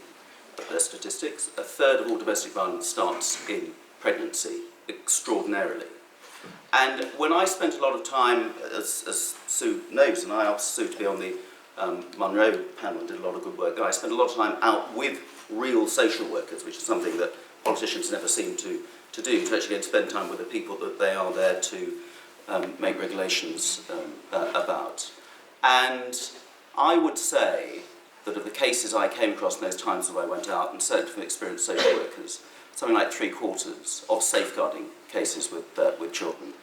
the statistics, a third of all domestic violence starts in pregnancy, extraordinarily. And when I spent a lot of time, as Sue knows, and I asked Sue to be on the Monroe panel and did a lot of good work, I spent a lot of time out with real social workers, which is something that politicians never seem to do, to actually get to spend time with the people that they are there to make regulations about. And I would say that of the cases I came across in those times that I went out, and certainly from experienced social workers, something like 3/4 of safeguarding cases with children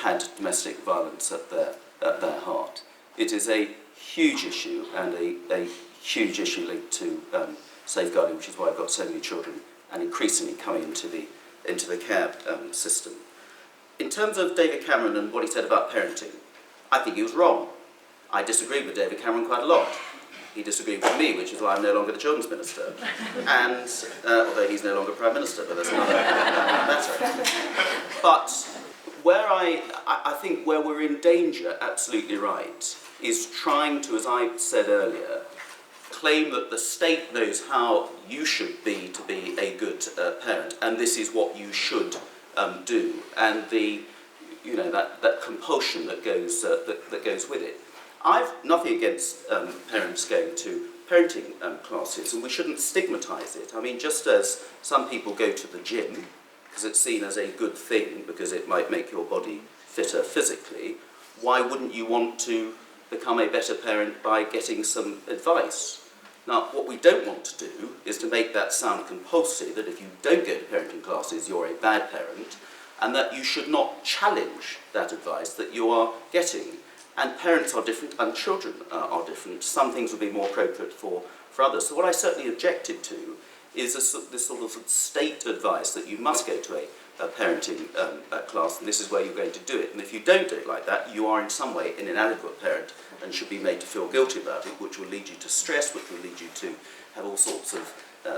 had domestic violence at their heart. It is a huge issue, and a huge issue linked to safeguarding, which is why I've got so many children and increasingly coming into the care system. In terms of David Cameron and what he said about parenting, I think he was wrong. I disagree with David Cameron quite a lot. He disagreed with me, which is why I'm no longer the Children's Minister. And, although he's no longer Prime Minister, but that's another matter. But where I think where we're in danger, absolutely right, is trying to, as I said earlier, claim that the state knows how you should be to be a good parent, and this is what you should do, and that compulsion that goes with it. I've nothing against parents going to parenting classes, and we shouldn't stigmatise it. I mean, just as some people go to the gym because it's seen as a good thing because it might make your body fitter physically, why wouldn't you want to become a better parent by getting some advice? Now, what we don't want to do is to make that sound compulsory, that if you don't go to parenting classes, you're a bad parent, and that you should not challenge that advice that you are getting. And parents are different, and children are different. Some things will be more appropriate for others. So what I certainly objected to is this sort of state advice that you must go to a parenting class, and this is where you're going to do it. And if you don't do it like that, you are in some way an inadequate parent and should be made to feel guilty about it, which will lead you to stress, which will lead you to have all sorts of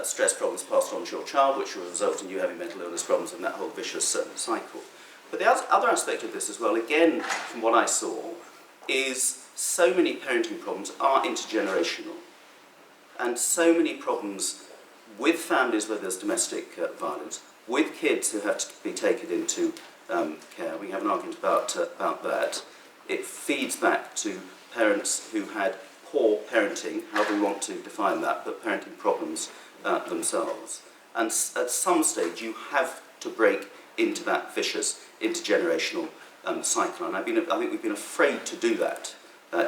stress problems passed on to your child, which will result in you having mental illness problems and that whole vicious cycle. But the other aspect of this as well, again, from what I saw, is so many parenting problems are intergenerational, and so many problems with families where there's domestic violence, with kids who have to be taken into care. We have an argument about that. It feeds back to parents who had poor parenting, however we want to define that, but parenting problems themselves. And at some stage, you have to break into that vicious intergenerational cycle. And I think we've been afraid to do that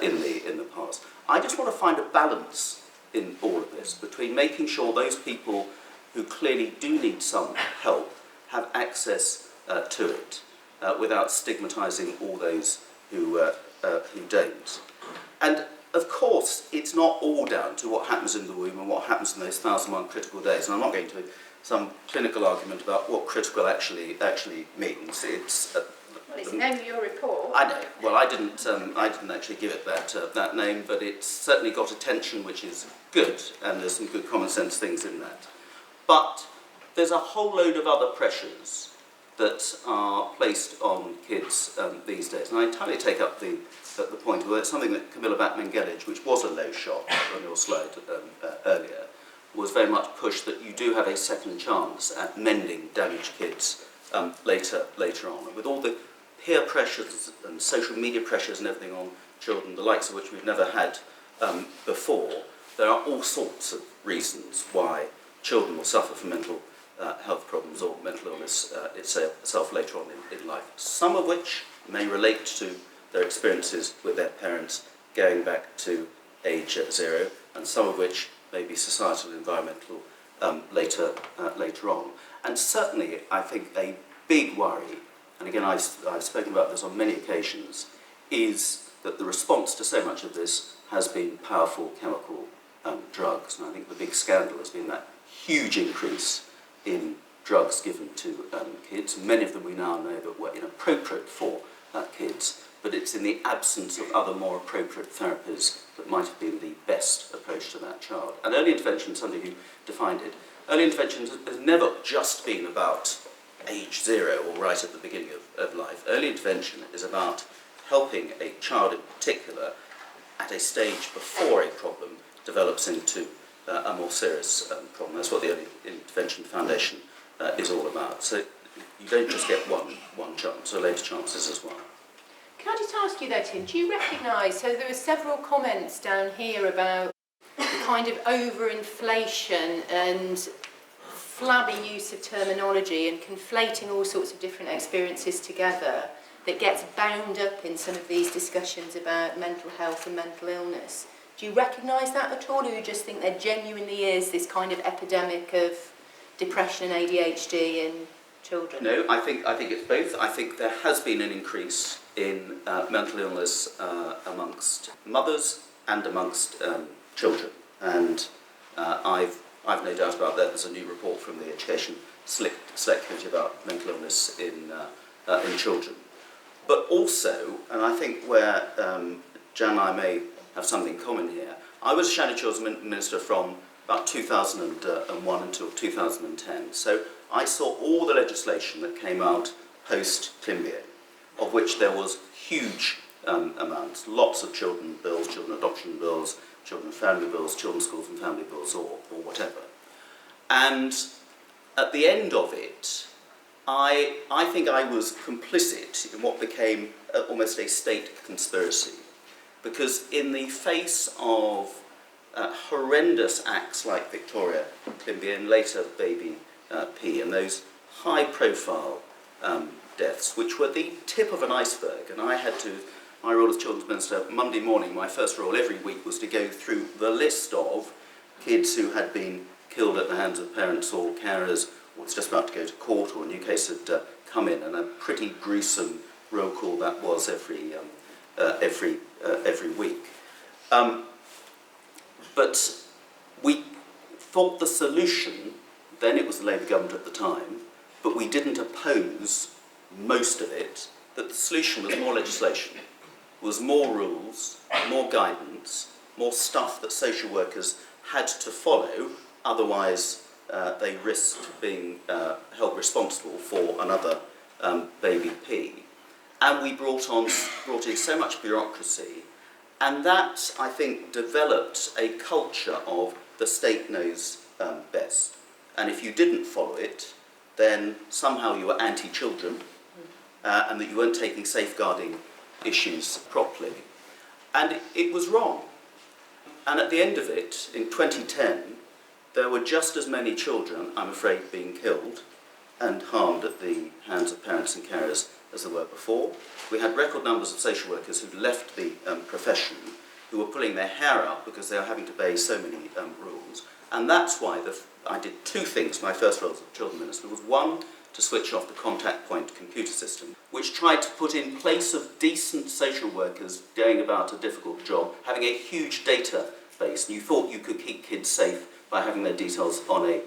in the past. I just want to find a balance in all of this between making sure those people who clearly do need some help have access to it without stigmatising all those who don't. And of course, it's not all down to what happens in the womb and what happens in those 1,001 critical days. And I'm not going to some clinical argument about what critical actually means. It's well, it's the name of your report. I know. Well, I didn't actually give it that name, but it's certainly got attention, which is good, and there's some good common sense things in that. But there's a whole load of other pressures that are placed on kids these days, and I entirely take up the point, although it's something that Camilla Batman-Gelage, which was a low shot on your slide earlier, was very much pushed that you do have a second chance at mending damaged kids later on. And with all the peer pressures and social media pressures and everything on children, the likes of which we've never had before, there are all sorts of reasons why children will suffer from mental health problems or mental illness itself later on in life. Some of which may relate to their experiences with their parents going back to age 0, and some of which may be societal and environmental later on. And certainly, I think a big worry, and again I've spoken about this on many occasions, is that the response to so much of this has been powerful chemical drugs. And I think the big scandal has been that huge increase in drugs given to kids. Many of them we now know that were inappropriate for kids, but it's in the absence of other more appropriate therapies that might have been the best approach to that child. And early intervention, somebody who defined it, early intervention has never just been about age 0 or right at the beginning of life. Early intervention is about helping a child in particular at a stage before a problem develops into a more serious problem. That's what the Early Intervention Foundation is all about. So you don't just get one chance, or later chances as well. Can I just ask you though, Tim, do you recognise, so there were several comments down here about the kind of overinflation and flabby use of terminology and conflating all sorts of different experiences together that gets bound up in some of these discussions about mental health and mental illness. Do you recognise that at all, or do you just think there genuinely is this kind of epidemic of depression and ADHD in children? No, I think it's both. I think there has been an increase in mental illness amongst mothers and amongst children, and I've no doubt about that. There's a new report from the Education Select Committee about mental illness in children. But also, and I think where Jan and I may have something in common here, I was a Shadow Children's Minister from about 2001 until 2010. So I saw all the legislation that came out post-Climbier, of which there was huge amounts, lots of children bills, children adoption bills, children family bills, children's schools and family bills, or whatever. And at the end of it, I think I was complicit in what became almost a state conspiracy, because in the face of horrendous acts like Victoria Climbier and later Baby P, and those high-profile deaths, which were the tip of an iceberg, and I had to, my role as Children's Minister, Monday morning, my first role every week was to go through the list of kids who had been killed at the hands of parents or carers, or was just about to go to court, or a new case had come in, and a pretty gruesome roll call that was every week. But we thought the solution, then it was the Labour government at the time, but we didn't oppose most of it, that the solution was more legislation, was more rules, more guidance, more stuff that social workers had to follow, otherwise they risked being held responsible for another Baby P. And we brought in so much bureaucracy, and that, I think, developed a culture of the state knows best. And if you didn't follow it, then somehow you were anti-children, and that you weren't taking safeguarding issues properly. And it was wrong. And at the end of it, in 2010, there were just as many children, I'm afraid, being killed and harmed at the hands of parents and carers as there were before. We had record numbers of social workers who'd left the profession, who were pulling their hair out because they were having to obey so many rules. And that's why I did two things. My first role as a children minister was, one, to switch off the contact point computer system, which tried to put in place of decent social workers going about a difficult job, having a huge database. You thought you could keep kids safe by having their details on a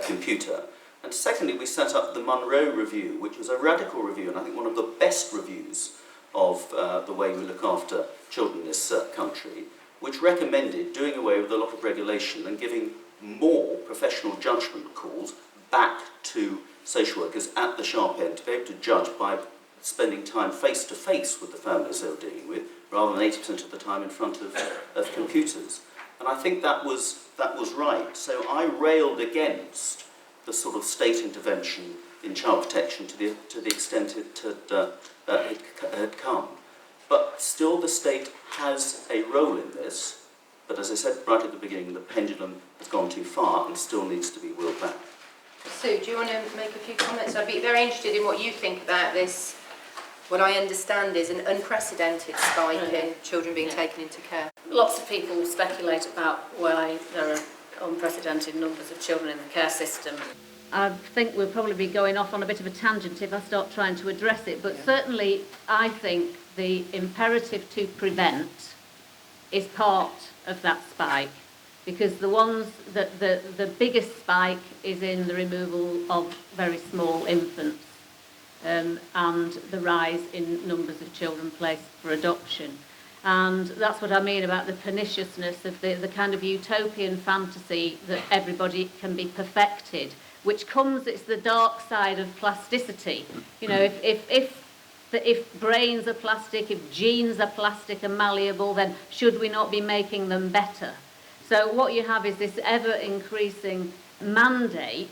computer. And secondly, we set up the Monroe Review, which was a radical review, and I think one of the best reviews of the way we look after children in this country, which recommended doing away with a lot of regulation and giving more professional judgment calls back to social workers at the sharp end to be able to judge by spending time face-to-face with the families they were dealing with, rather than 80% of the time in front of computers. And I think that was right. So I railed against the sort of state intervention in child protection to the extent it had come. But still the state has a role in this, but as I said right at the beginning, the pendulum has gone too far and still needs to be wheeled back. Sue, do you want to make a few comments? I'd be very interested in what you think about this, what I understand is an unprecedented spike in children being taken into care. Lots of people speculate about why there are unprecedented numbers of children in the care system. I think we'll probably be going off on a bit of a tangent if I start trying to address it, but certainly I think the imperative to prevent is part of that spike, because the biggest spike is in the removal of very small infants and the rise in numbers of children placed for adoption. And that's what I mean about the perniciousness of the kind of utopian fantasy that everybody can be perfected, which comes, it's the dark side of plasticity. You know, if brains are plastic, if genes are plastic and malleable, then should we not be making them better? So what you have is this ever-increasing mandate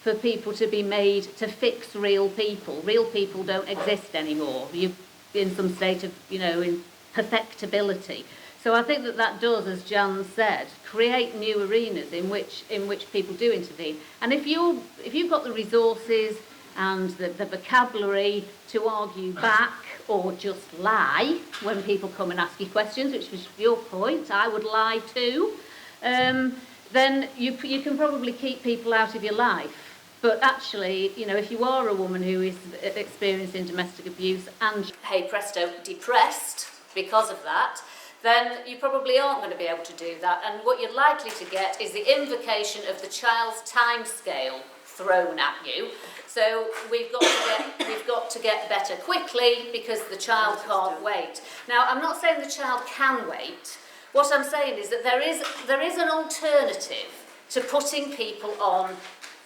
for people to be made to fix real people. Real people don't exist anymore. You're in some state of, in perfectibility. So I think that does, as Jan said, create new arenas in which people do intervene. And if you've got the resources and the vocabulary to argue back or just lie when people come and ask you questions, which was your point, I would lie too, then you can probably keep people out of your life. But actually, if you are a woman who is experiencing domestic abuse and, hey presto, depressed because of that, then you probably aren't going to be able to do that. And what you're likely to get is the invocation of the child's time scale thrown at you. So we've got to get better quickly because the child can't wait. Now, I'm not saying the child can wait. What I'm saying is that there is an alternative to putting people on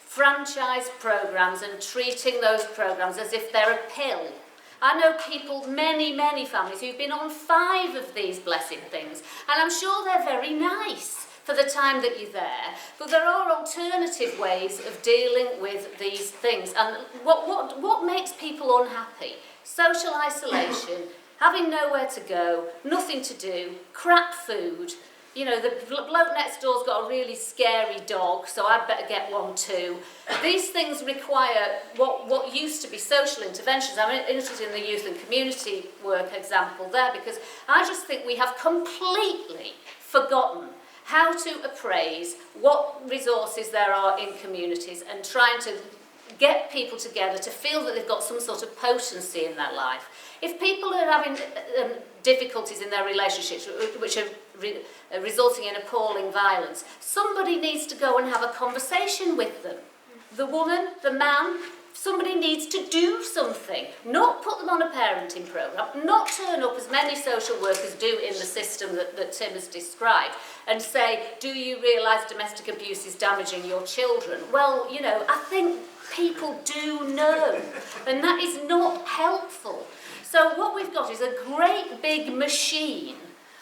franchise programs and treating those programs as if they're a pill. I know people, many families, who've been on 5 of these blessed things, and I'm sure they're very nice for the time that you're there, but there are alternative ways of dealing with these things. And what makes people unhappy? Social isolation, having nowhere to go, nothing to do, crap food. The bloke next door's got a really scary dog, so I'd better get one too. These things require what used to be social interventions. I'm interested in the youth and community work example there, because I just think we have completely forgotten how to appraise what resources there are in communities and trying to get people together to feel that they've got some sort of potency in their life. If people are having difficulties in their relationships, which are resulting in appalling violence, somebody needs to go and have a conversation with them. The woman, the man, somebody needs to do something, not put them on a parenting programme, not turn up as many social workers do in the system that Tim has described and say, do you realise domestic abuse is damaging your children? Well, I think people do know, and that is not helpful. So what we've got is a great big machine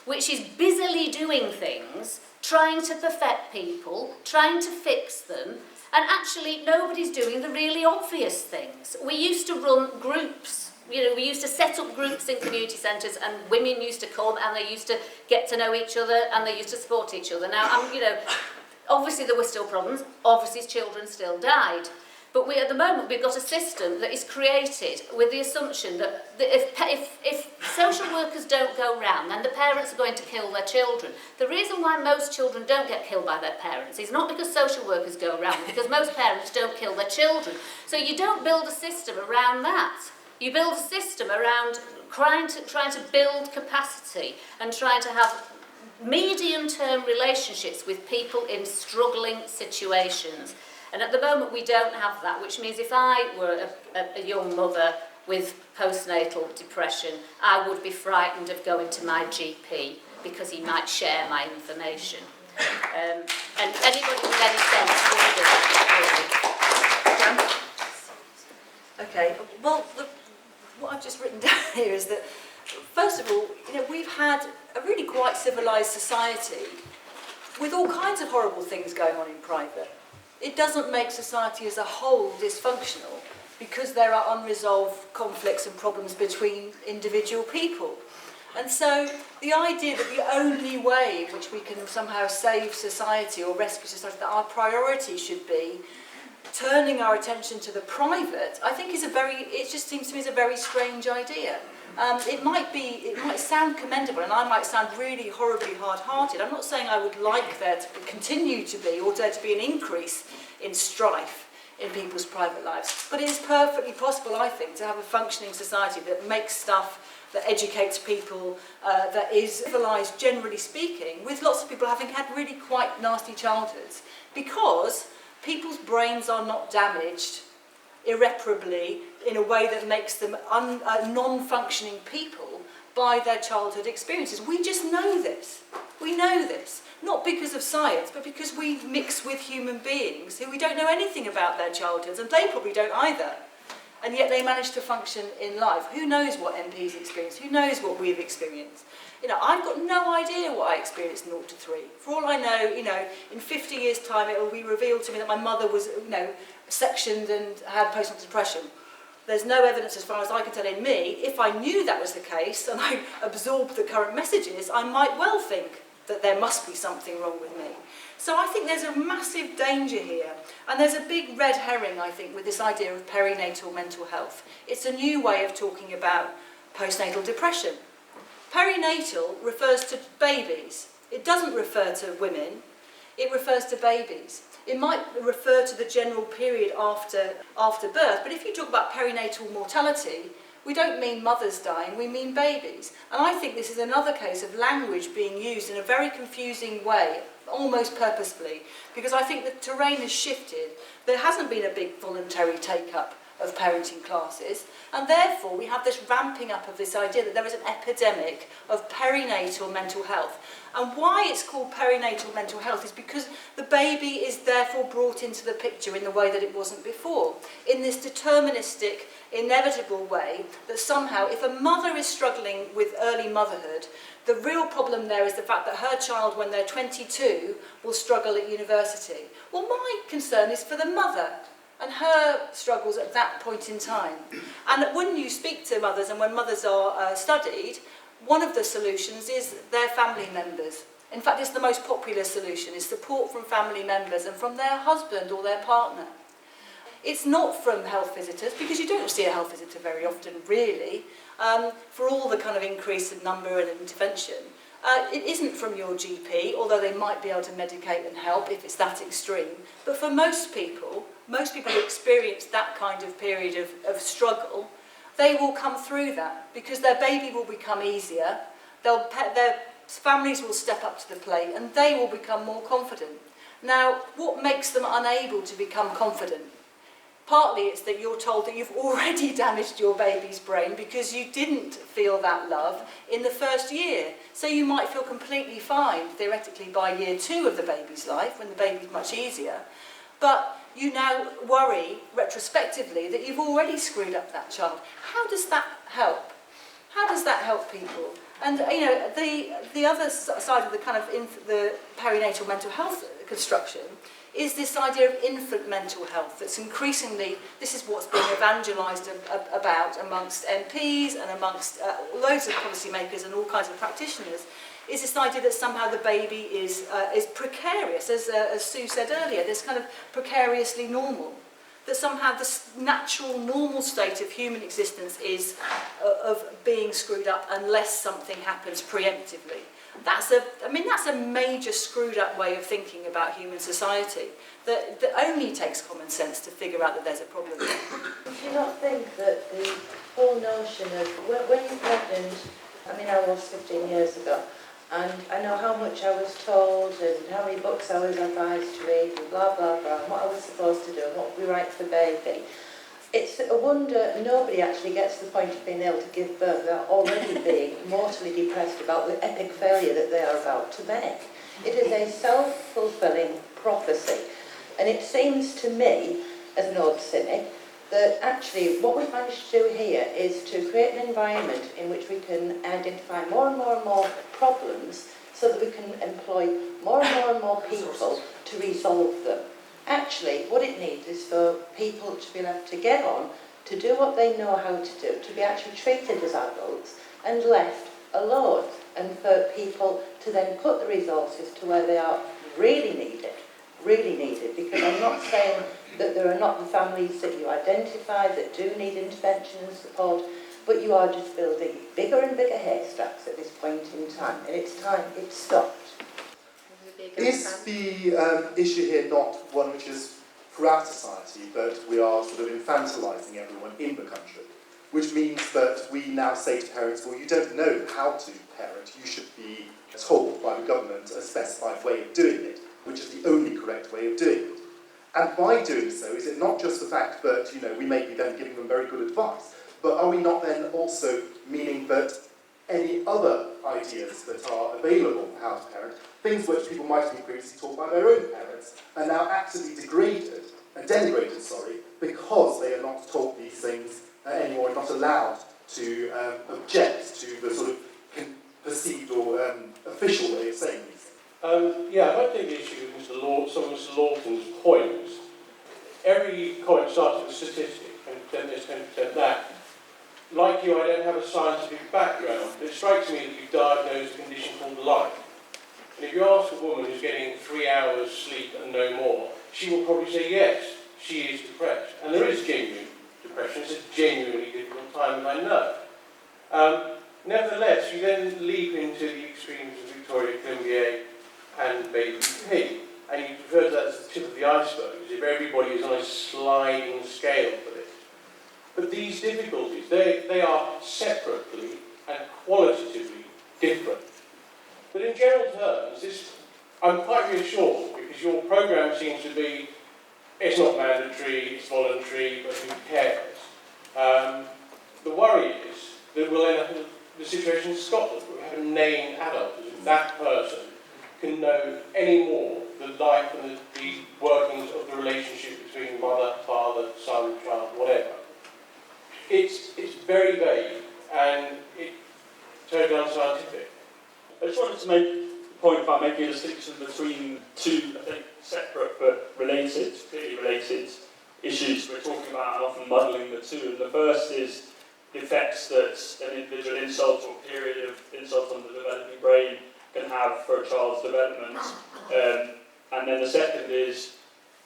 which is busily doing things, trying to perfect people, trying to fix them, and actually nobody's doing the really obvious things. We used to run groups, we used to set up groups in community centres, and women used to come and they used to get to know each other and they used to support each other. Now, Obviously there were still problems, obviously children still died. But at the moment we've got a system that is created with the assumption that if social workers don't go round, then the parents are going to kill their children. The reason why most children don't get killed by their parents is not because social workers go around, because most parents don't kill their children. So you don't build a system around that. You build a system around trying to build capacity and trying to have medium-term relationships with people in struggling situations. And at the moment we don't have that, which means if I were a young mother with postnatal depression, I would be frightened of going to my GP because he might share my information. And anybody with any sense would do that, really. Okay, well, what I've just written down here is that, first of all, we've had a really quite civilised society with all kinds of horrible things going on in private. It doesn't make society as a whole dysfunctional because there are unresolved conflicts and problems between individual people. And so the idea that the only way in which we can somehow save society or rescue society, that our priority should be turning our attention to the private, I think it just seems to me is a very strange idea. It might sound commendable, and I might sound really horribly hard-hearted. I'm not saying I would like there to continue to be, or there to be an increase in strife in people's private lives. But it is perfectly possible, I think, to have a functioning society that makes stuff, that educates people, that is civilised, generally speaking, with lots of people having had really quite nasty childhoods, because people's brains are not damaged irreparably in a way that makes them non-functioning people by their childhood experiences. We just know this. We know this. Not because of science, but because we mix with human beings who we don't know anything about their childhoods, and they probably don't either. And yet they manage to function in life. Who knows what MPs experience? Who knows what we've experienced? I've got no idea what I experienced 0 to 3. For all I know, in 50 years' time it will be revealed to me that my mother was, sectioned and had postnatal depression. There's no evidence as far as I can tell in me. If I knew that was the case and I absorbed the current messages, I might well think that there must be something wrong with me. So I think there's a massive danger here. And there's a big red herring, I think, with this idea of perinatal mental health. It's a new way of talking about postnatal depression. Perinatal refers to babies. It doesn't refer to women. It refers to babies. It might refer to the general period after birth, but if you talk about perinatal mortality, we don't mean mothers dying, we mean babies. And I think this is another case of language being used in a very confusing way, almost purposefully, because I think the terrain has shifted. There hasn't been a big voluntary take-up of parenting classes, and therefore we have this ramping up of this idea that there is an epidemic of perinatal mental health. And why it's called perinatal mental health is because the baby is therefore brought into the picture in the way that it wasn't before, in this deterministic, inevitable way that somehow if a mother is struggling with early motherhood, the real problem there is the fact that her child, when they're 22, will struggle at university. Well, my concern is for the mother and her struggles at that point in time. And when you speak to mothers and when mothers are studied, one of the solutions is their family members. In fact, it's the most popular solution, is support from family members and from their husband or their partner. It's not from health visitors, because you don't see a health visitor very often, really, for all the kind of increase in number and intervention. It isn't from your GP, although they might be able to medicate and help if it's that extreme. But for most people who experience that kind of period of struggle, they will come through that because their baby will become easier, their families will step up to the plate, and they will become more confident. Now, what makes them unable to become confident? Partly it's that you're told that you've already damaged your baby's brain because you didn't feel that love in the first year. So you might feel completely fine, theoretically, by year 2 of the baby's life, when the baby's much easier. But you now worry, retrospectively, that you've already screwed up that child. How does that help? How does that help people? And, the other side of the kind of the perinatal mental health construction is this idea of infant mental health that's increasingly, this is what's being evangelised about amongst MPs and amongst loads of policymakers and all kinds of practitioners, is this idea that somehow the baby is precarious, as Sue said earlier, this kind of precariously normal. That somehow the natural, normal state of human existence is of being screwed up unless something happens preemptively. That's a major screwed up way of thinking about human society that only takes common sense to figure out that there's a problem. Do you not think that the whole notion of, when you're pregnant, I was 15 years ago, and I know how much I was told and how many books I was advised to read and blah, blah, blah, and what I was supposed to do and what would be right for baby. It's a wonder nobody actually gets to the point of being able to give birth without already being mortally depressed about the epic failure that they are about to make. It is a self-fulfilling prophecy. And it seems to me, as an old cynic, that actually what we've managed to do here is to create an environment in which we can identify more and more and more problems so that we can employ more and more people to resolve them. Actually, what it needs is for people to be left to get on, to do what they know how to do, to be actually treated as adults and left alone, and for people to then put the resources to where they are really needed, because I'm not saying that there are not the families that you identify that do need intervention and support, but you are just building bigger and bigger haystacks at this point in time, and it's time it stopped. Is the issue here not one which is throughout society, that we are sort of infantilising everyone in the country, which means that we now say to parents, well, you don't know how to parent, you should be told by the government a specified way of doing it, which is the only correct way of doing it. And by doing so, is it not just the fact that, we may be then giving them very good advice, but are we not then also meaning that any other ideas that are available for how to parent, things which people might have been previously taught by their own parents, are now actively denigrated, because they are not taught these things anymore, and not allowed to object to the sort of perceived or official way of saying these things? I take issue with some of Mr. Lawton's points. Every comment starts with a statistic, 10% this, 10% that. Like you, I don't have a scientific background, but it strikes me that you've diagnosed a condition called life. And if you ask a woman who's getting 3 hours sleep and no more, she will probably say yes, she is depressed. And there is genuine depression, it's a genuinely difficult time, and I know. Nevertheless, you then leap into the extremes of Victoria Climbier and Baby P, and you refer to that as the tip of the iceberg, as if everybody is on a sliding scale for this. But these difficulties, they are separately and qualitatively different. But in general terms, I'm quite reassured, because your programme seems to be, it's not mandatory, it's voluntary, but who cares? The worry is that we'll end up in the situation in Scotland, where we have a named adult, as if that person can know any more the life and the workings of the relationship between mother, father, son, child, whatever. It's very vague, and it's totally unscientific. I just wanted to make the point about making a distinction between two, I think, separate but related, clearly related issues we're talking about, and often muddling the two. And the first is the effects that an individual insult or period of insult on the developing brain can have for a child's development. And then the second is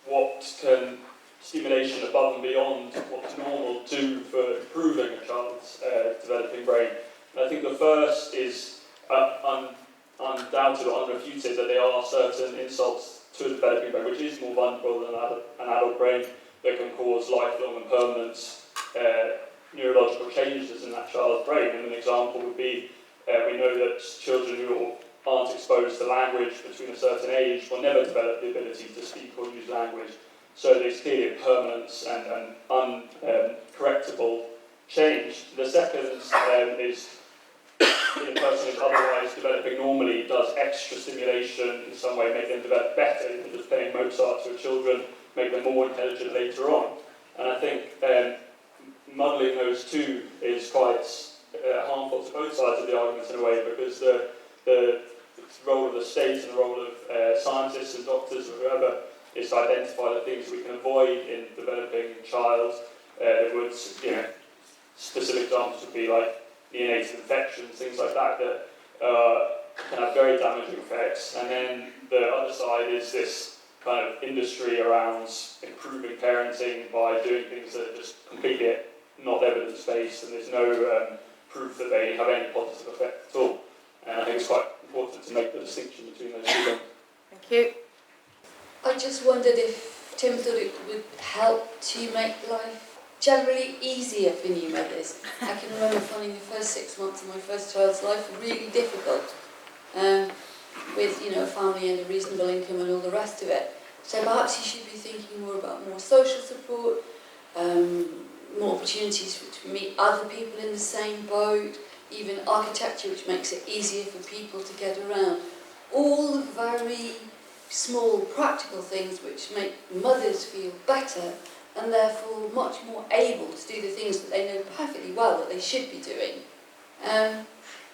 what can stimulation above and beyond what's normal do for improving a child's developing brain. And I think the first is undoubted or unrefuted, that there are certain insults to a developing brain which is more vulnerable than an adult brain, that can cause lifelong and permanent neurological changes in that child's brain. And an example would be, we know that children who aren't exposed to language between a certain age will never develop the ability to speak or use language. So there's clearly a permanent and uncorrectable change. The second is if a person is otherwise developing normally, does extra stimulation in some way make them develop better, even just playing Mozart to children, make them more intelligent later on. And I think muddling those two is quite harmful to both sides of the argument in a way, because the role of the state and the role of scientists and doctors or whoever is to identify the things we can avoid in developing child. That would, specific examples would be like neonatal infections, things like that, that can have very damaging effects. And then the other side is this kind of industry around improving parenting by doing things that are just completely not evidence-based, and there's no proof that they have any positive effect at all. And I think it's quite important to make the distinction between those two things. Thank you. I just wondered if Tim thought it would help to make life generally easier for new mothers. I can remember finding the first 6 months of my first child's life really difficult, with a family and a reasonable income and all the rest of it. So perhaps you should be thinking more about more social support, more opportunities to meet other people in the same boat, even architecture which makes it easier for people to get around. All the very small practical things which make mothers feel better and therefore much more able to do the things that they know perfectly well that they should be doing,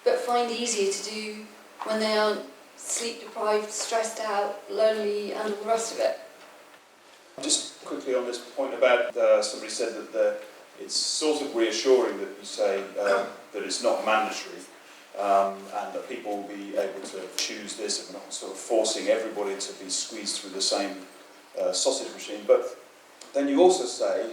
but find easier to do when they aren't sleep deprived, stressed out, lonely and all the rest of it. Just quickly on this point about somebody said that it's sort of reassuring that you say that it's not mandatory and that people will be able to choose this, and we're not sort of forcing everybody to be squeezed through the same sausage machine. But then you also say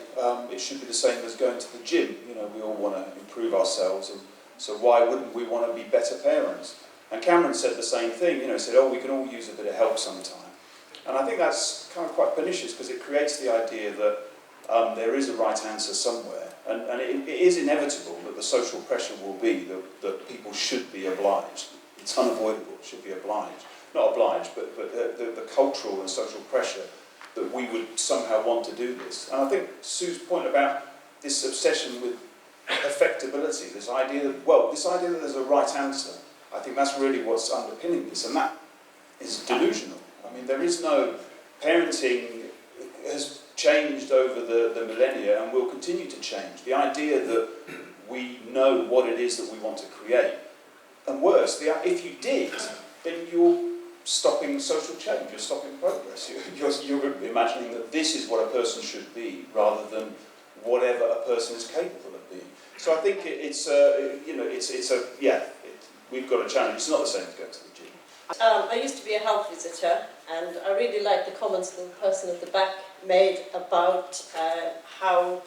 it should be the same as going to the gym. We all want to improve ourselves, and so why wouldn't we want to be better parents? And Cameron said the same thing. He said, we can all use a bit of help sometime. And I think that's kind of quite pernicious, because it creates the idea that there is a right answer somewhere. And it is inevitable that the social pressure will be that people should be obliged. It's unavoidable, should be obliged. Not obliged, but the cultural and social pressure that we would somehow want to do this. And I think Sue's point about this obsession with perfectibility, this idea that there's a right answer, I think that's really what's underpinning this, and that is delusional. I mean, there is no... Parenting has changed over the millennia and will continue to change. The idea that we know what it is that we want to create, and worse, if you did, then you're stopping social change, you're stopping progress. You're imagining that this is what a person should be, rather than whatever a person is capable of being. So I think we've got a challenge. It's not the same as going to the gym. I used to be a health visitor, and I really liked the comments that the person at the back made about how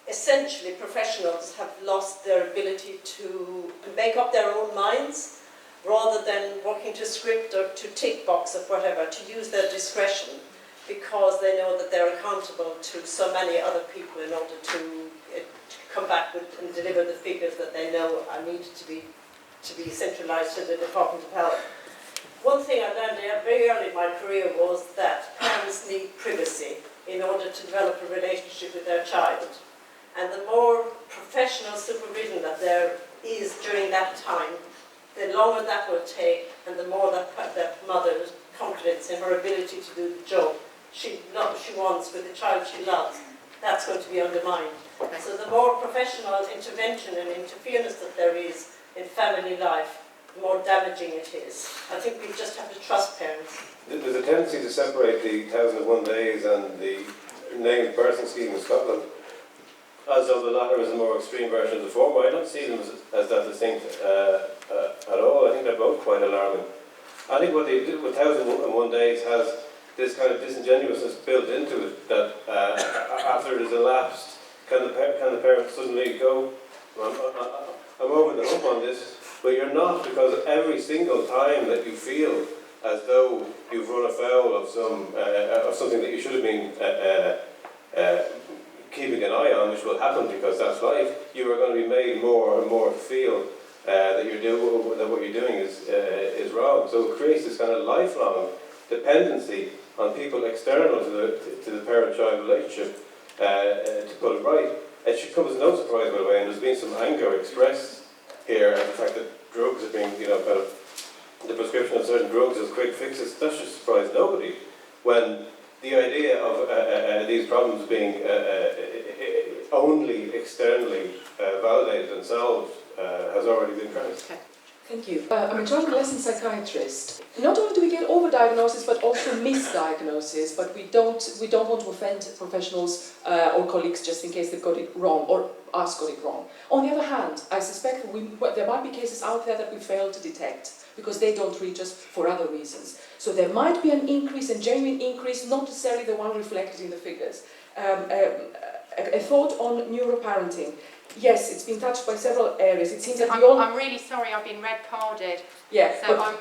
essentially professionals have lost their ability to make up their own minds, rather than working to script or to tick box or whatever, to use their discretion, because they know that they're accountable to so many other people in order to come back with and deliver the figures that they know are needed to be centralised to the Department of Health. One thing I learned very early in my career was that parents need privacy in order to develop a relationship with their child. And the more professional supervision that there is during that time, the longer that will take, and the more that mother's confidence in her ability to do the job she wants with the child she loves, that's going to be undermined. So the more professional intervention and interference that there is in family life, the more damaging it is. I think we just have to trust parents. There's a tendency to separate the 1001 days and the named person scheme in Scotland, as though the latter is a more extreme version of the former. I don't see them as that distinct at all. I think they're both quite alarming. I think what they do with 1001 days has this kind of disingenuousness built into it, that after it has elapsed, can the parent suddenly go, I'm over the hump on this, but you're not, because every single time that you feel as though you've run afoul of something that you should have been keeping an eye on, which will happen because that's life, you are going to be made more and more to feel that what you're doing is wrong. So it creates this kind of lifelong dependency on people external to the parent-child relationship to put it right. It should come as no surprise, by the way, and there's been some anger expressed here at the fact that drugs are being, kind of, the prescription of certain drugs as quick fixes. That should surprise nobody, when the idea of these problems being only externally validated and solved has already been premised. Okay. Thank you. I'm a child and adolescent psychiatrist. Not only do we get overdiagnosis, but also misdiagnosis, but we don't want to offend professionals or colleagues just in case they got it wrong, or us got it wrong. On the other hand, I suspect that there might be cases out there that we fail to detect because they don't reach us for other reasons. So there might be an increase, a genuine increase, not necessarily the one reflected in the figures. A thought on neuroparenting. Yes, it's been touched by several areas. It seems that I'm really sorry, I've been red-carded. Yeah. So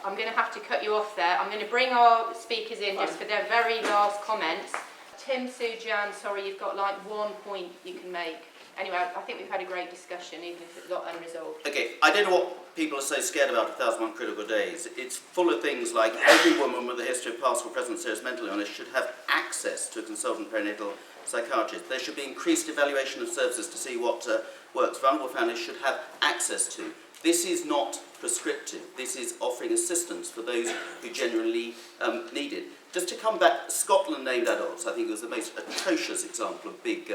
I'm going to have to cut you off there. I'm going to bring our speakers in just for their very last comments. Tim, Sue, Jan, sorry, you've got like 1 point you can make. Anyway, I think we've had a great discussion, even if it's not unresolved. Okay, I don't know what people are so scared about 1,001 Critical Days. It's full of things like every woman with a history of past or present serious mental illness should have access to a consultant perinatal psychiatrist. There should be increased evaluation of services to see what works. Vulnerable families should have access to. This is not prescriptive. This is offering assistance for those who genuinely need it. Just to come back, Scotland named adults, I think, was the most atrocious example of Big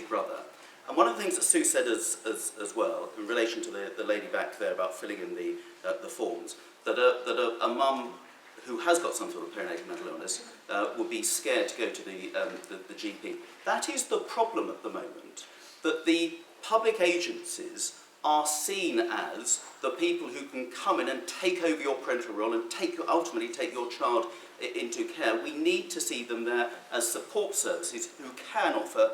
Brother. And one of the things that Sue said as well, in relation to the lady back there about filling in the forms, that a mum who has got some sort of perinatal mental illness would be scared to go to the GP. That is the problem at the moment, that the public agencies are seen as the people who can come in and take over your parental role and ultimately take your child into care. We need to see them there as support services who can offer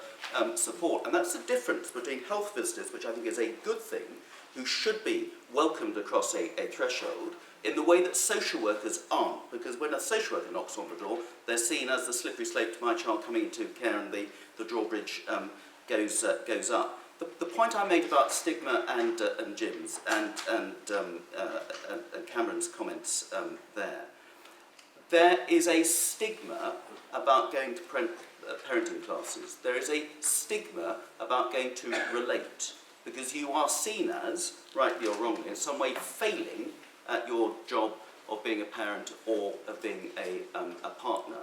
support. And that's the difference between health visitors, which I think is a good thing, who should be welcomed across a threshold, in the way that social workers aren't. Because when a social worker knocks on the door, they're seen as the slippery slope to my child coming into care, and the drawbridge goes up. The point I made about stigma and Jim's and Cameron's comments there is a stigma about going to parenting classes. There is a stigma about going to relate, because you are seen as, rightly or wrongly, in some way failing at your job of being a parent or of being a partner.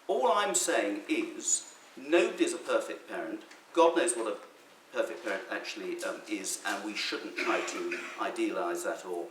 All I'm saying is, nobody's a perfect parent. God knows what a perfect parent actually is, and we shouldn't try to idealise that or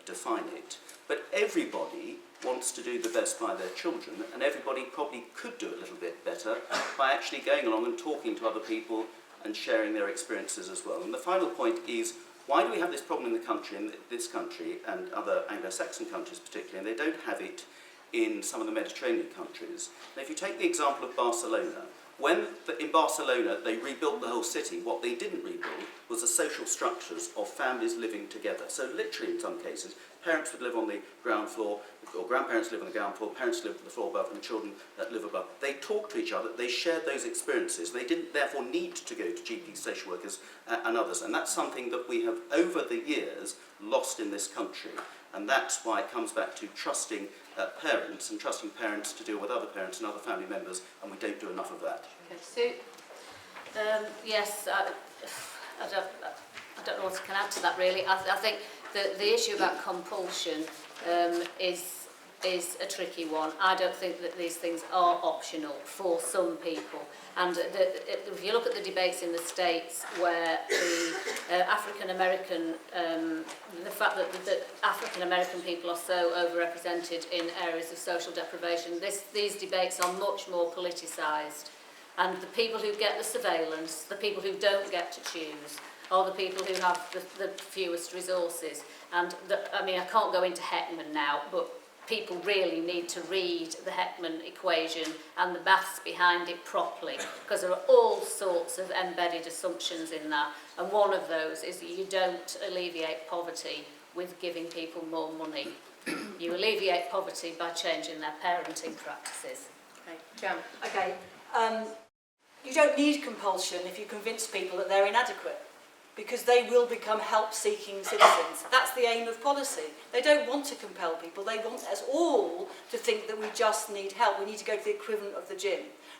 define it. But everybody wants to do the best by their children, and everybody probably could do a little bit better by actually going along and talking to other people and sharing their experiences as well. And the final point is, why do we have this problem in this country and other Anglo-Saxon countries particularly, and they don't have it in some of the Mediterranean countries? Now, if you take the example of Barcelona, when in Barcelona they rebuilt the whole city, what they didn't rebuild was the social structures of families living together. So literally in some cases, parents would live on the ground floor, or grandparents live on the ground floor, parents live on the floor above, and children live above. They talked to each other, they shared those experiences. They didn't therefore need to go to GPs, social workers and others. And that's something that we have over the years lost in this country. And that's why it comes back to trusting parents and trusting parents to deal with other parents and other family members, and we don't do enough of that. Okay, Sue? Yes, I don't know what I can add to that really. I think the issue about compulsion is a tricky one. I don't think that these things are optional for some people. And if you look at the debates in the States where the African-American, the fact that the African-American people are so overrepresented in areas of social deprivation, these debates are much more politicised. And the people who get the surveillance, the people who don't get to choose, are the people who have the fewest resources. And I mean, I can't go into Heckman now, but people really need to read the Heckman equation and the maths behind it properly, because there are all sorts of embedded assumptions in that. And one of those is that you don't alleviate poverty with giving people more money. You alleviate poverty by changing their parenting practices. Okay, Jan. Okay. You don't need compulsion if you convince people that they're inadequate, because they will become help-seeking citizens. That's the aim of policy. They don't want to compel people. They want us all to think that we just need help. We need to go to the equivalent of the gym.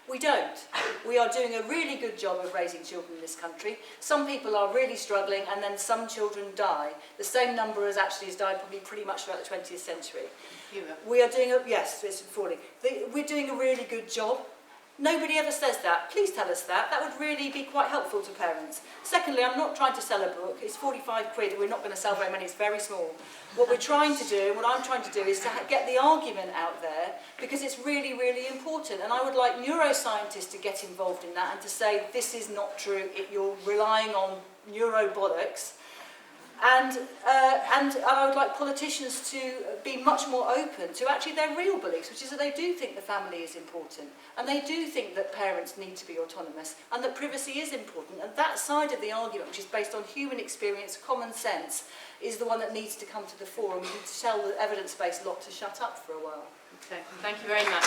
We don't. We are doing a really good job of raising children in this country. Some people are really struggling, and then some children die. The same number as actually has died probably pretty much throughout the 20th century. We are doing yes, it's falling. We're doing a really good job. Nobody ever says that. Please tell us that. That would really be quite helpful to parents. Secondly, I'm not trying to sell a book. It's 45 quid. We're not going to sell very many. It's very small. What we're trying to do, what I'm trying to do, is to get the argument out there, because it's really, really important. And I would like neuroscientists to get involved in that and to say this is not true. You're relying on neurobollocks. And I would like politicians to be much more open to actually their real beliefs, which is that they do think the family is important, and they do think that parents need to be autonomous, and that privacy is important. And that side of the argument, which is based on human experience, common sense, is the one that needs to come to the fore, and we need to tell the evidence-based lot to shut up for a while. Okay, thank you very much.